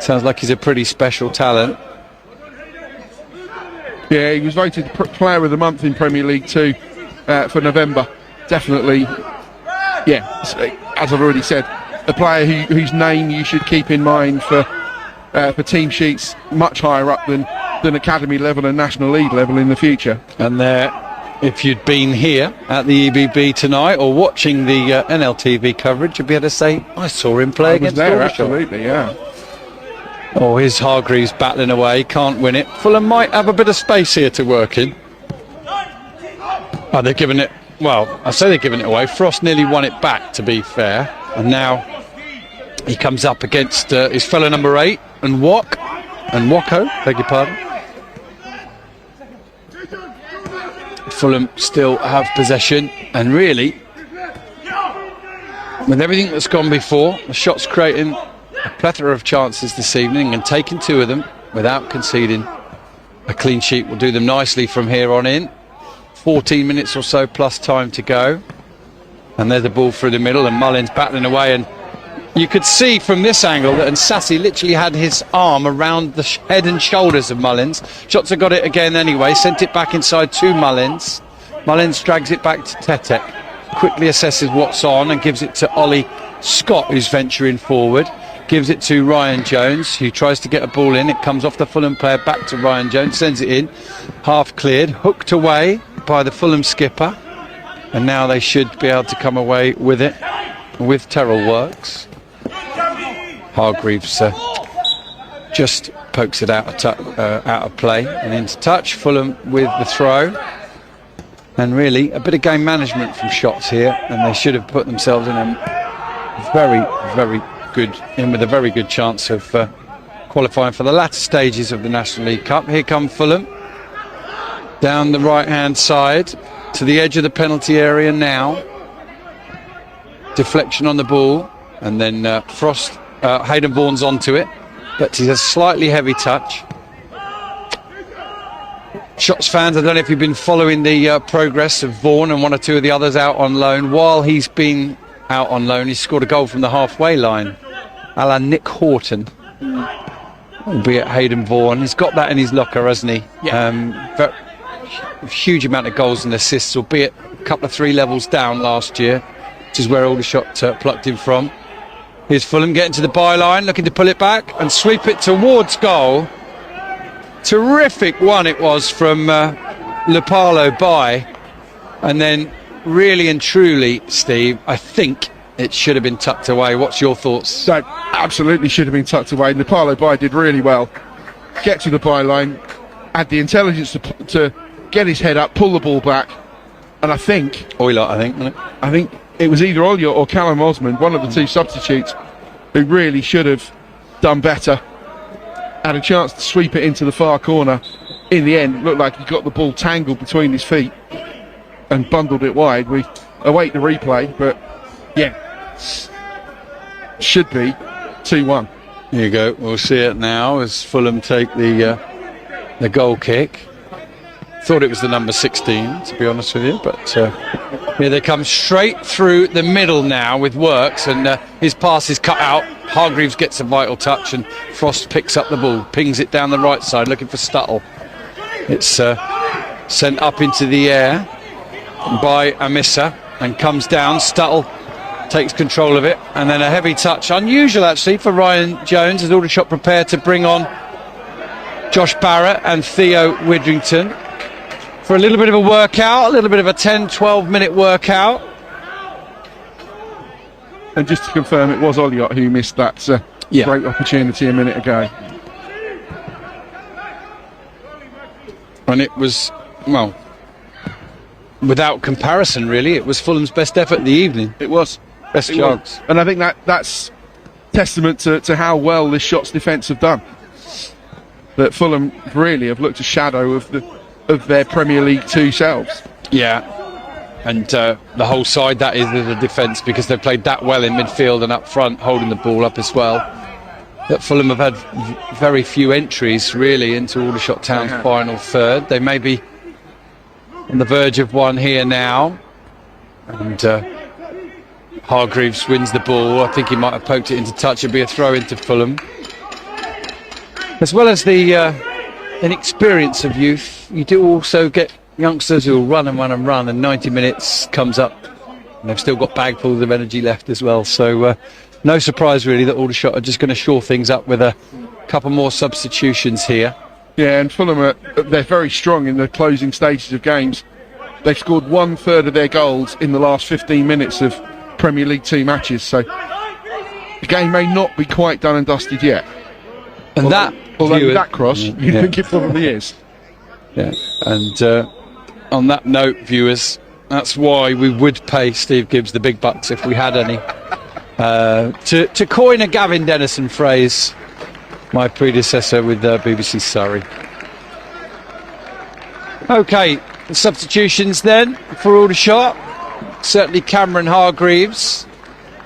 sounds like he's a pretty special talent. Yeah, he was voted Player of the Month in Premier League 2 for November. Definitely, yeah, as I've already said, a player whose name you should keep in mind for team sheets much higher up than academy level and National League level in the future. And if you'd been here at the EBB tonight or watching the NLTV coverage, you'd be able to say, I saw him play against Aldershot. Absolutely, yeah. Oh, here's Hargreaves battling away, can't win it. Fulham might have a bit of space here to work in. Oh, they're giving it, well, I say they're giving it away. Frost nearly won it back, to be fair. And now he comes up against his fellow number 8, and Wako, beg your pardon. Fulham still have possession, and really, with everything that's gone before, the Shots creating a plethora of chances this evening and taking 2 of them without conceding a clean sheet will do them nicely from here on in. 14 minutes or so plus time to go. And there's the ball through the middle, and Mullins battling away, and you could see from this angle that Nsasi literally had his arm around the head and shoulders of Mullins. Shotzer got it again anyway, sent it back inside to Mullins. Mullins drags it back to Tetek, quickly assesses what's on and gives it to Ollie Scott, who's venturing forward. Gives it to Ryan Jones, who tries to get a ball in. It comes off the Fulham player back to Ryan Jones, sends it in, half cleared, hooked away by the Fulham skipper. And now they should be able to come away with it, with Terrell Works. Hargreaves just pokes it out of play and into touch. Fulham with the throw. And really, a bit of game management from Shots here, and they should have put themselves in a very with a very good chance of qualifying for the latter stages of the National League Cup. Here come Fulham down the right hand side to the edge of the penalty area now. Deflection on the ball, and then Hayden Vaughan's onto it, but he's a slightly heavy touch. Shots fans, I don't know if you've been following the progress of Vaughan and one or two of the others out on loan. While he's been out on loan, he's scored a goal from the halfway line, a la Nick Horton, albeit Hayden Vaughan. He's got that in his locker, hasn't he? Yeah. Huge amount of goals and assists, albeit a couple of 3 levels down last year, which is where Aldershot plucked him from. Here's Fulham getting to the byline, looking to pull it back and sweep it towards goal. Terrific one it was from Lupalo by, and then really and truly, Steve, I think it should have been tucked away. What's your thoughts? That absolutely should have been tucked away. Lupalo by did really well. Get to the byline, had the intelligence to get his head up, pull the ball back, and I think it was either Oilott or Callum Osmond, one of the two substitutes, who really should have done better. Had a chance to sweep it into the far corner. In the end, looked like he got the ball tangled between his feet and bundled it wide. We await the replay, but yeah, should be 2-1. Here you go. We'll see it now as Fulham take the goal kick. Thought it was the number 16, to be honest with you, but here they come straight through the middle now with Works, and his pass is cut out. Hargreaves gets a vital touch, and Frost picks up the ball, pings it down the right side, looking for Stuttle. It's sent up into the air by Amissa and comes down. Stuttle takes control of it, and then a heavy touch, unusual actually for Ryan Jones, as Aldershot prepare to bring on Josh Barrett and Theo Widrington for a little bit of a workout, a little bit of a 10-12 minute workout. And just to confirm, it was Oilott who missed that great opportunity a minute ago. And it was, well, without comparison really, it was Fulham's best effort of the evening. It was. Best chance. And I think that's testament to how well this Shots defence have done. That Fulham really have looked a shadow of their Premier League 2 selves. Yeah, and the whole side, that is the defence, because they've played that well in midfield and up front, holding the ball up as well. That Fulham have had very few entries really into Aldershot Town's final third. They may be on the verge of one here now, and Hargreaves wins the ball. I think he might have poked it into touch. It'd be a throw into Fulham. As well as the inexperience of youth, you do also get youngsters who will run and run and run, and 90 minutes comes up and they've still got bagfuls of energy left as well. So no surprise really that Aldershot are just going to shore things up with a couple more substitutions here. Yeah, and Fulham they're very strong in the closing stages of games. They've scored 1/3 of their goals in the last 15 minutes of Premier League 2 matches, so the game may not be quite done and dusted yet. And although that cross, you'd think it probably is. Yeah, and on that note, viewers, that's why we would pay Steve Gibbs the big bucks if we had any. To coin a Gavin Dennison phrase, my predecessor with BBC Surrey. Okay, the substitutions then for Aldershot. Certainly Cameron Hargreaves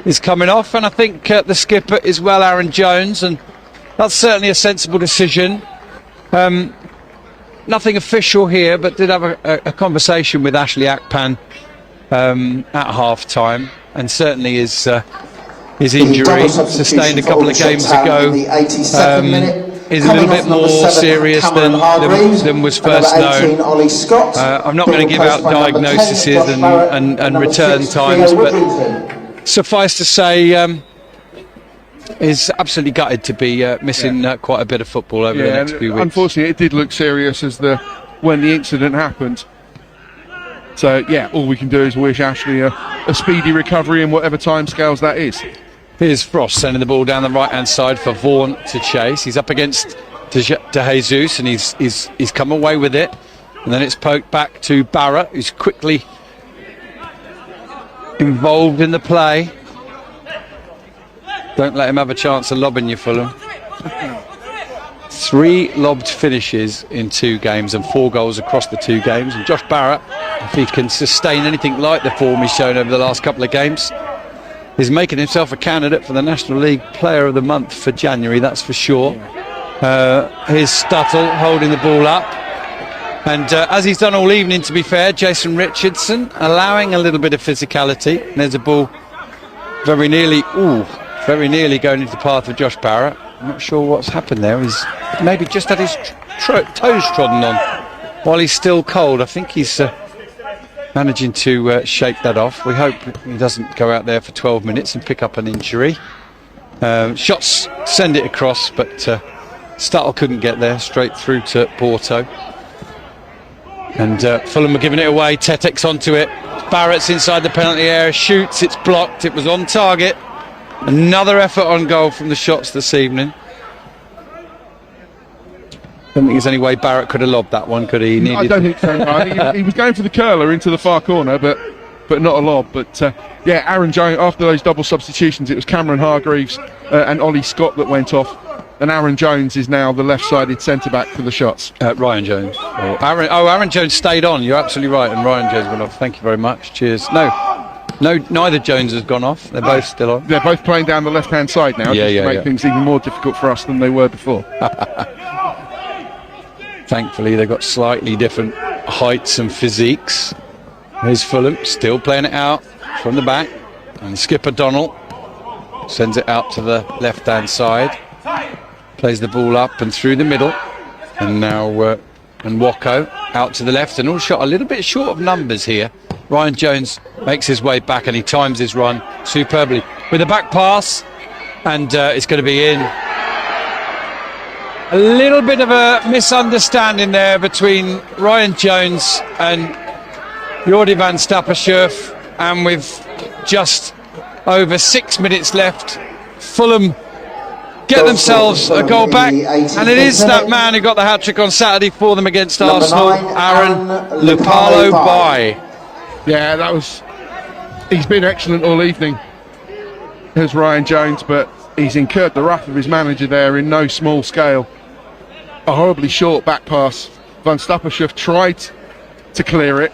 is coming off, and I think the skipper is well, Aaron Jones, and that's certainly a sensible decision. nothing official here, but did have a conversation with Ashley Akpan at half-time, and certainly his injury, sustained a couple of games ago, is a little bit more serious than was first known. I'm not going to give out diagnoses and return times, but suffice to say, is absolutely gutted to be missing quite a bit of football over the next few weeks. Unfortunately, it did look serious when the incident happened. So, yeah, all we can do is wish Ashley a speedy recovery in whatever timescales that is. Here's Frost sending the ball down the right-hand side for Vaughan to chase. He's up against De Jesus, and he's come away with it. And then it's poked back to Barrett, who's quickly involved in the play. Don't let him have a chance of lobbing you, Fulham. 3 lobbed finishes in 2 games and 4 goals across the 2 games. And Josh Barrett, if he can sustain anything like the form he's shown over the last couple of games, is making himself a candidate for the National League Player of the Month for January, that's for sure. Here's Stuttle holding the ball up. And as he's done all evening, to be fair, Jason Richardson allowing a little bit of physicality. And there's a ball very nearly going into the path of Josh Barrett. I'm not sure what's happened there. He's maybe just had his toes trodden on while he's still cold. I think he's managing to shake that off. We hope he doesn't go out there for 12 minutes and pick up an injury. Shots send it across, but Stuttle couldn't get there, straight through to Porto. And Fulham are giving it away. Tetek's onto it. Barrett's inside the penalty area, shoots, it's blocked. It was on target. Another effort on goal from the shots this evening. Don't think there's any way Barrett could have lobbed that one, could he? I don't think so. I think he was going for the curler into the far corner, but not a lob. But yeah, Aaron Jones, after those double substitutions, it was Cameron Hargreaves and Ollie Scott that went off. And Aaron Jones is now the left-sided centre-back for the shots. Ryan Jones. Aaron Jones stayed on. You're absolutely right. And Ryan Jones went off. Thank you very much. Cheers. No, neither Jones has gone off. They're both still on. They're both playing down the left-hand side now, just to make things even more difficult for us than they were before. Thankfully, they've got slightly different heights and physiques. Here's Fulham, still playing it out from the back. And skipper Donald sends it out to the left-hand side. Plays the ball up and through the middle. And now Nwoko out to the left. And Aldershot a little bit short of numbers here. Ryan Jones makes his way back and he times his run superbly with a back pass, and it's going to be in. A little bit of a misunderstanding there between Ryan Jones and Jordi van Stappershoef, and with just over 6 minutes left, Fulham get themselves a goal back, and it is that man who got the hat-trick on Saturday for them against Arsenal, Aaron Lupalo-Bai. Yeah, he's been excellent all evening, as Ryan Jones, but he's incurred the wrath of his manager there in no small scale. A horribly short back pass. Van Stappershoef tried to clear it,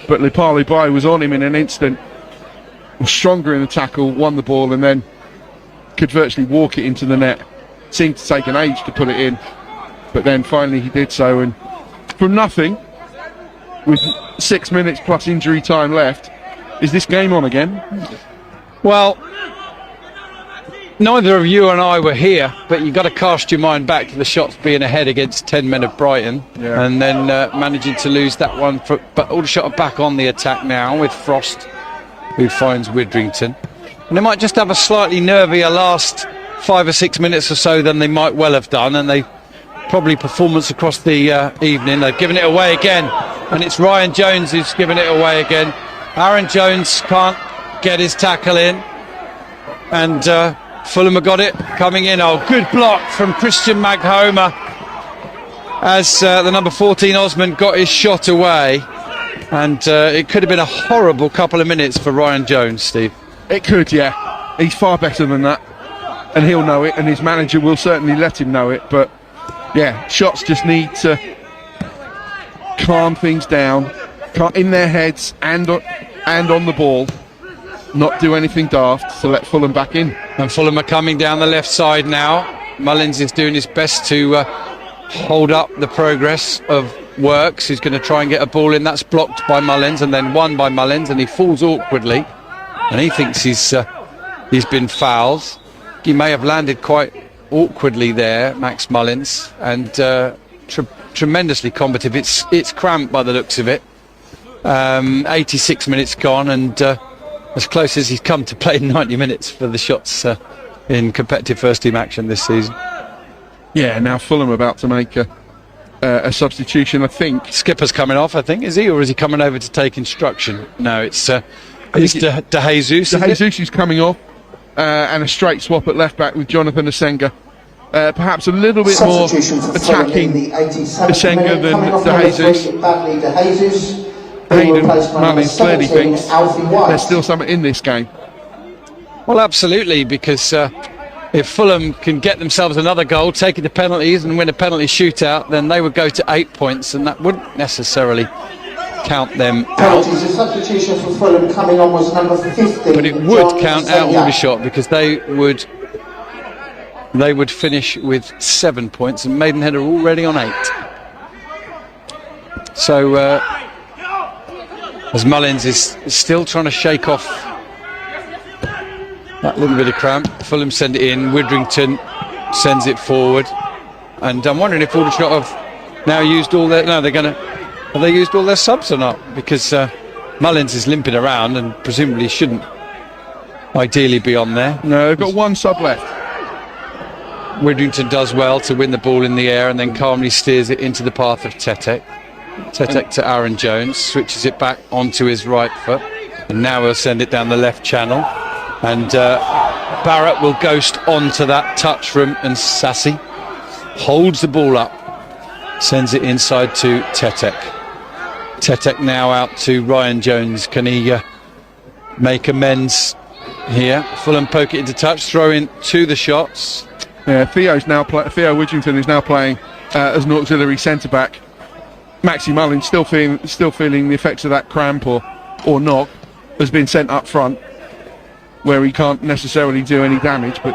but Lupalo-Bai was on him in an instant, was stronger in the tackle, won the ball, and then could virtually walk it into the net. Seemed to take an age to put it in, but then finally he did so, and from nothing, with 6 minutes plus injury time left, is this game on again? Well, neither of you and I were here, but you've got to cast your mind back to the shots being ahead against 10 men of Brighton, and then managing to lose that one. But Aldershot are back on the attack now with Frost, who finds Widrington. And they might just have a slightly nervier last 5 or 6 minutes or so than they might well have done, and they probably performance across the evening. They've given it away again, and it's Ryan Jones who's given it away again. Aaron Jones can't get his tackle in, and Fulham have got it coming in. Oh, good block from Christian Maghoma as the number 14 Osman got his shot away, and it could have been a horrible couple of minutes for Ryan Jones, Steve. It could, yeah. He's far better than that, and he'll know it, and his manager will certainly let him know it. But yeah, shots just need to calm things down, in their heads and on the ball, not do anything daft to let Fulham back in. And Fulham are coming down the left side now. Mullins is doing his best to hold up the progress of Works, who's going to try and get a ball in. That's blocked by Mullins and then won by Mullins, and he falls awkwardly, and he thinks he's been fouled. He may have landed quite awkwardly there, Max Mullins, and tremendously combative. It's cramped by the looks of it. 86 minutes gone, and as close as he's come to playing 90 minutes for the Shots in competitive first team action this season. Yeah, now Fulham about to make a substitution, I think. Skipper's coming off, I think, is he, or is he coming over to take instruction? No, it's De Jesus. De Jesus is coming off, and a straight swap at left back with Jonathan Asenga. Perhaps a little bit more attacking Asenga than De Jesus. Hayden Mullins clearly thinks there's still something in this game. Well, absolutely, because if Fulham can get themselves another goal, take it to penalties and win a penalty shootout, then they would go to 8 points, and that wouldn't necessarily count them out. The substitution for Fulham coming on was number 50. But it would count out Aldershot, because they would finish with 7 points, and Maidenhead are already on 8. So as Mullins is still trying to shake off that little bit of cramp, Fulham send it in, Widrington sends it forward, and I'm wondering if Aldershot have now used all their... No, have they used all their subs or not? Because Mullins is limping around and presumably shouldn't ideally be on there. No, they've got one sub left. Widrington does well to win the ball in the air and then calmly steers it into the path of Tetek. Tetek to Aaron Jones, switches it back onto his right foot, and now he'll send it down the left channel, and Barrett will ghost onto that touch from Sassy, holds the ball up, sends it inside to Tetek. Tetek now out to Ryan Jones. Can he make amends here? Fulham poke it into touch, throw in to the Shots. Yeah, Theo Widrington is now playing as an auxiliary centre back. Maxi Mullins still feeling the effects of that cramp or knock, has been sent up front where he can't necessarily do any damage, but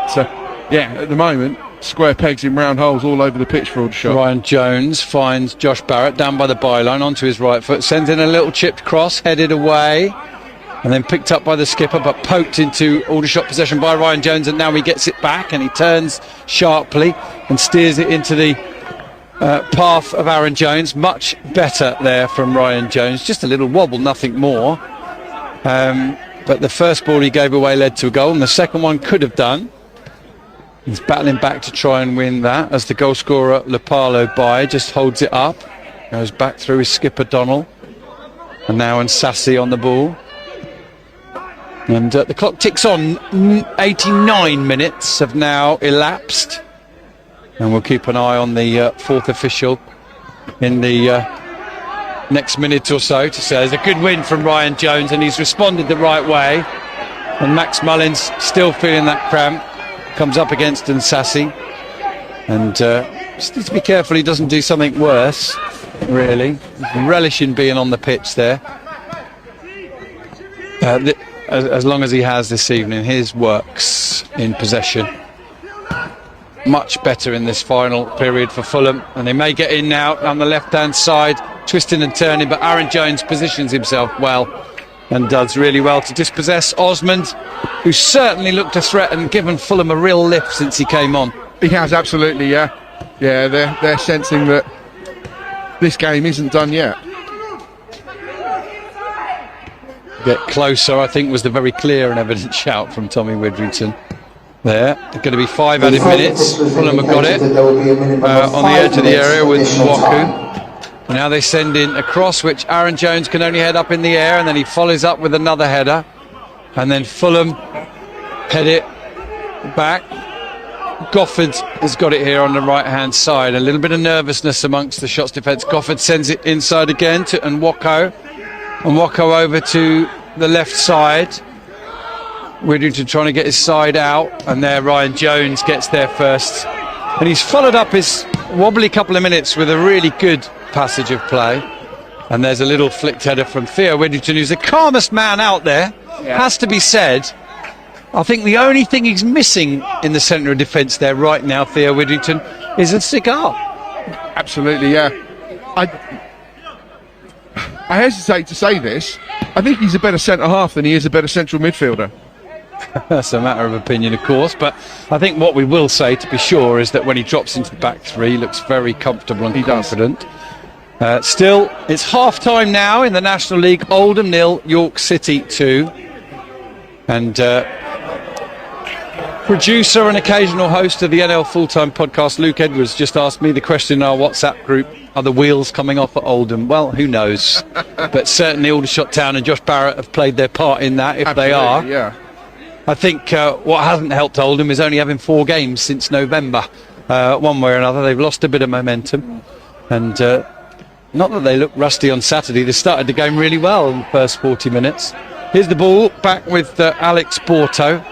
yeah, at the moment square pegs in round holes all over the pitch for Aldershot. Ryan Jones finds Josh Barrett down by the byline onto his right foot, sends in a little chipped cross, headed away and then picked up by the skipper, but poked into Aldershot possession by Ryan Jones, and now he gets it back and he turns sharply and steers it into the path of Aaron Jones. Much better there from Ryan Jones, just a little wobble, nothing more, but the first ball he gave away led to a goal, and the second one could have done. He's battling back to try and win that as the goal scorer Lupalo by just holds it up, goes back through his skipper Donnell, and now Sassy on the ball, and the clock ticks on. 89 minutes have now elapsed, and we'll keep an eye on the fourth official in the next minute or so to say there's a good win from Ryan Jones, and he's responded the right way, and Max Mullins still feeling that cramp, comes up against Sassy, and just needs to be careful he doesn't do something worse, really. Relishing being on the pitch there, as long as he has this evening. Here's Works in possession, much better in this final period for Fulham, and they may get in now on the left hand side, twisting and turning, but Aaron Jones positions himself well and does really well to dispossess Osmond, who certainly looked a threat and given Fulham a real lift since he came on. He has, absolutely, yeah. Yeah, they're sensing that this game isn't done yet. Get closer, I think, was the very clear and evident shout from Tommy Widrington there. They're going to be 5 added minutes. Fulham have got it on the edge of the area with Nwaku. Now they send in a cross which Aaron Jones can only head up in the air, and then he follows up with another header, and then Fulham head it back. Gofford has got it here on the right hand side. A little bit of nervousness amongst the Shots defence. Gofford sends it inside again to Nwaku. Nwaku over to the left side. Widrington trying to get his side out, and there Ryan Jones gets there first, and he's followed up his wobbly couple of minutes with a really good passage of play, and there's a little flicked header from Theo Widrington, who's the calmest man out there, has to be said. I think the only thing he's missing in the centre of defence there right now, Theo Widrington, is a cigar. Absolutely, yeah. I hesitate to say this. I think he's a better centre-half than he is a better central midfielder. That's a matter of opinion, of course, but I think what we will say, to be sure, is that when he drops into the back three, he looks very comfortable and confident. Still, it's half-time now in the National League. Oldham 0, York City 2. And producer and occasional host of the NL Full-Time podcast, Luke Edwards, just asked me the question in our WhatsApp group, are the wheels coming off at Oldham? Well, who knows? But certainly Aldershot Town and Josh Barrett have played their part in that, if Absolutely, they are. Yeah. I think what hasn't helped Oldham is only having 4 games since November. One way or another, they've lost a bit of momentum. And not that they look rusty on Saturday, they started the game really well in the first 40 minutes. Here's the ball, back with Alex Borto.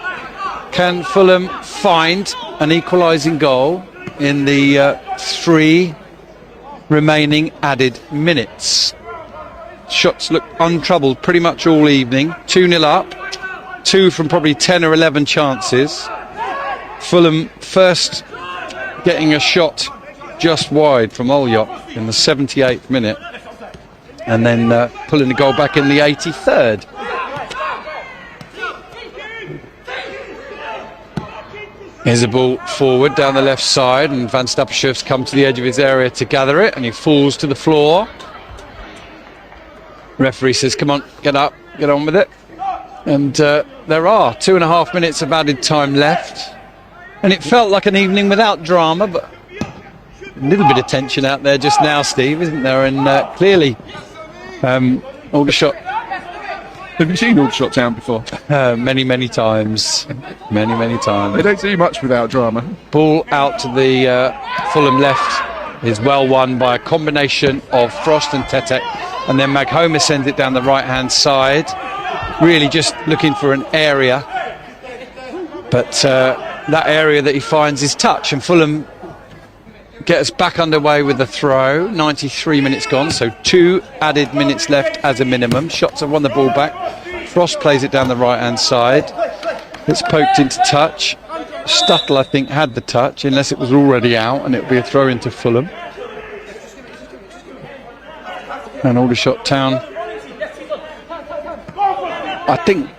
Can Fulham find an equalising goal in the 3 remaining added minutes? Shots look untroubled pretty much all evening. 2-0 up, 2 from probably 10 or 11 chances. Fulham first getting a shot just wide from Aldershot in the 78th minute, and then pulling the goal back in the 83rd. Here's a ball forward down the left side, and Van Stappershoof's come to the edge of his area to gather it, and he falls to the floor. Referee says, come on, get up, get on with it. And there are 2.5 minutes of added time left. And it felt like an evening without drama, but a little bit of tension out there just now, Steve, isn't there? And clearly, Aldershot. Have you seen Aldershot Town before? Many times. Many times. They don't do much without drama. Ball out to the Fulham left is well won by a combination of Frost and Tetek, and then Maghoma sends it down the right-hand side. Really just looking for an area, but that area that he finds is touch, and Fulham get us back underway with the throw. 93 minutes gone, so 2 added minutes left as a minimum. Shots have won the ball back. Frost plays it down the right-hand side. It's poked into touch. Stuttle, I think, had the touch, unless it was already out, and it would be a throw into Fulham. And Aldershot Town, I think,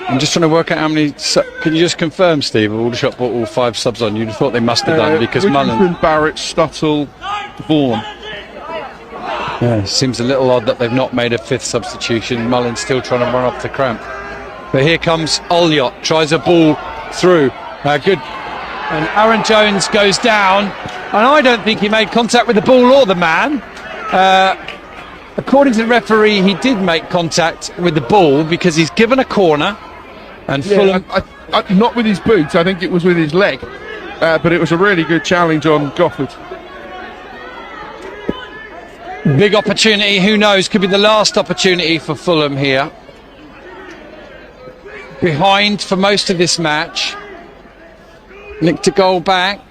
I'm just trying to work out how many. Can you just confirm, Steve? Aldershot brought all 5 subs on. You'd have thought they must have done, because Mullin, Barrett, Stuttle, Vaughan. Yeah, seems a little odd that they've not made a 5th substitution. Mullin's still trying to run off the cramp. But here comes Aldershot, tries a ball through. Good. And Aaron Jones goes down. And I don't think he made contact with the ball or the man. According to the referee, he did make contact with the ball because he's given a corner. And Fulham, not with his boots, I think it was with his leg. But it was a really good challenge on Gofford. Big opportunity, who knows, could be the last opportunity for Fulham here. Behind for most of this match. Nicked a goal back,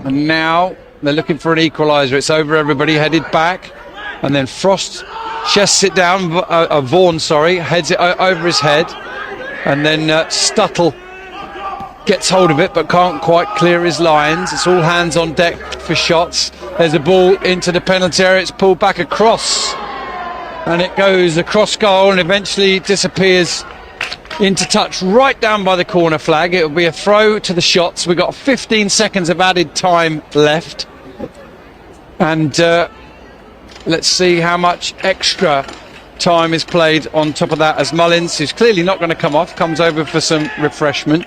and now they're looking for an equaliser. It's over everybody, headed back, and then Frost chests it down, Vaughan, heads it over his head, and then Stuttle gets hold of it but can't quite clear his lines. It's all hands on deck for shots. There's a ball into the penalty area, it's pulled back across, and it goes across goal and eventually disappears into touch right down by the corner flag. It'll be a throw to the shots. We've got 15 seconds of added time left, and let's see how much extra time is played on top of that, as Mullins, who's clearly not going to come off, comes over for some refreshment.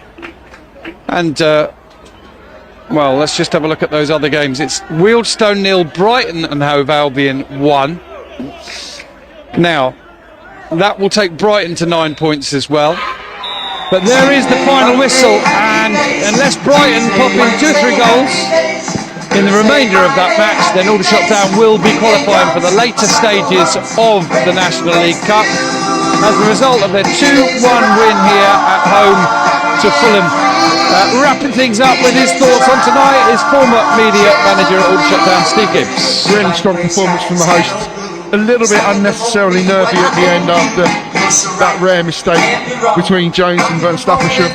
And well, let's just have a look at those other games. It's Wealdstone 0, Brighton and Hove Albion 1. Now that will take Brighton to 9 points as well. But there is the final whistle, and unless Brighton pop in 2 or 3 goals in the remainder of that match, then Aldershot Town will be qualifying for the later stages of the National League Cup as a result of their 2-1 win here at home to Fulham. Wrapping things up with his thoughts on tonight is former media manager at Aldershot Town, Steve Gibbs. Really strong performance from the hosts. A little bit unnecessarily nervy at the end after that rare mistake between Jones and Van Stappershoof.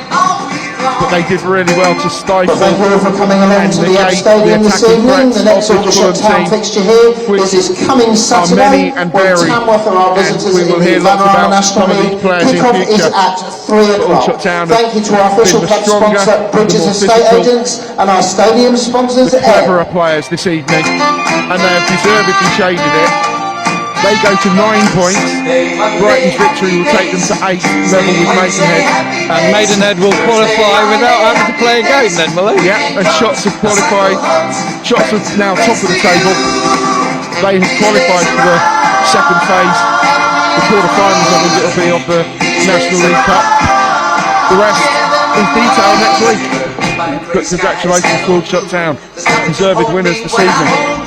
but they did really well to stifle Thank you all for coming along and to the App negate Stadium the this attacking evening. threats The next of this Aldershot Fulham Town team, fixture here which is coming are Saturday many and when varied, Tamworth are our and visitors we will in hear the lots Vanarama about National some of these League. players in Kick-off is future. at 3 o'clock. Aldershot Town Thank you to our have official been the club stronger, sponsor, the Bridges more Estate physical, Agents, and our stadium sponsors, cleverer players this evening, and they have deservedly shaded it. They go to 9 points. Brighton's victory will take them to 8, level with Maidenhead. And Maidenhead will qualify without having to play a game then, will they? Yeah, and Shots have qualified. Shots are now top of the table. They have qualified for the second phase, the quarter-finals, I think it'll be, of the National League Cup. The rest is detailed next week. But congratulations to Aldershot Town, deserved winners this evening.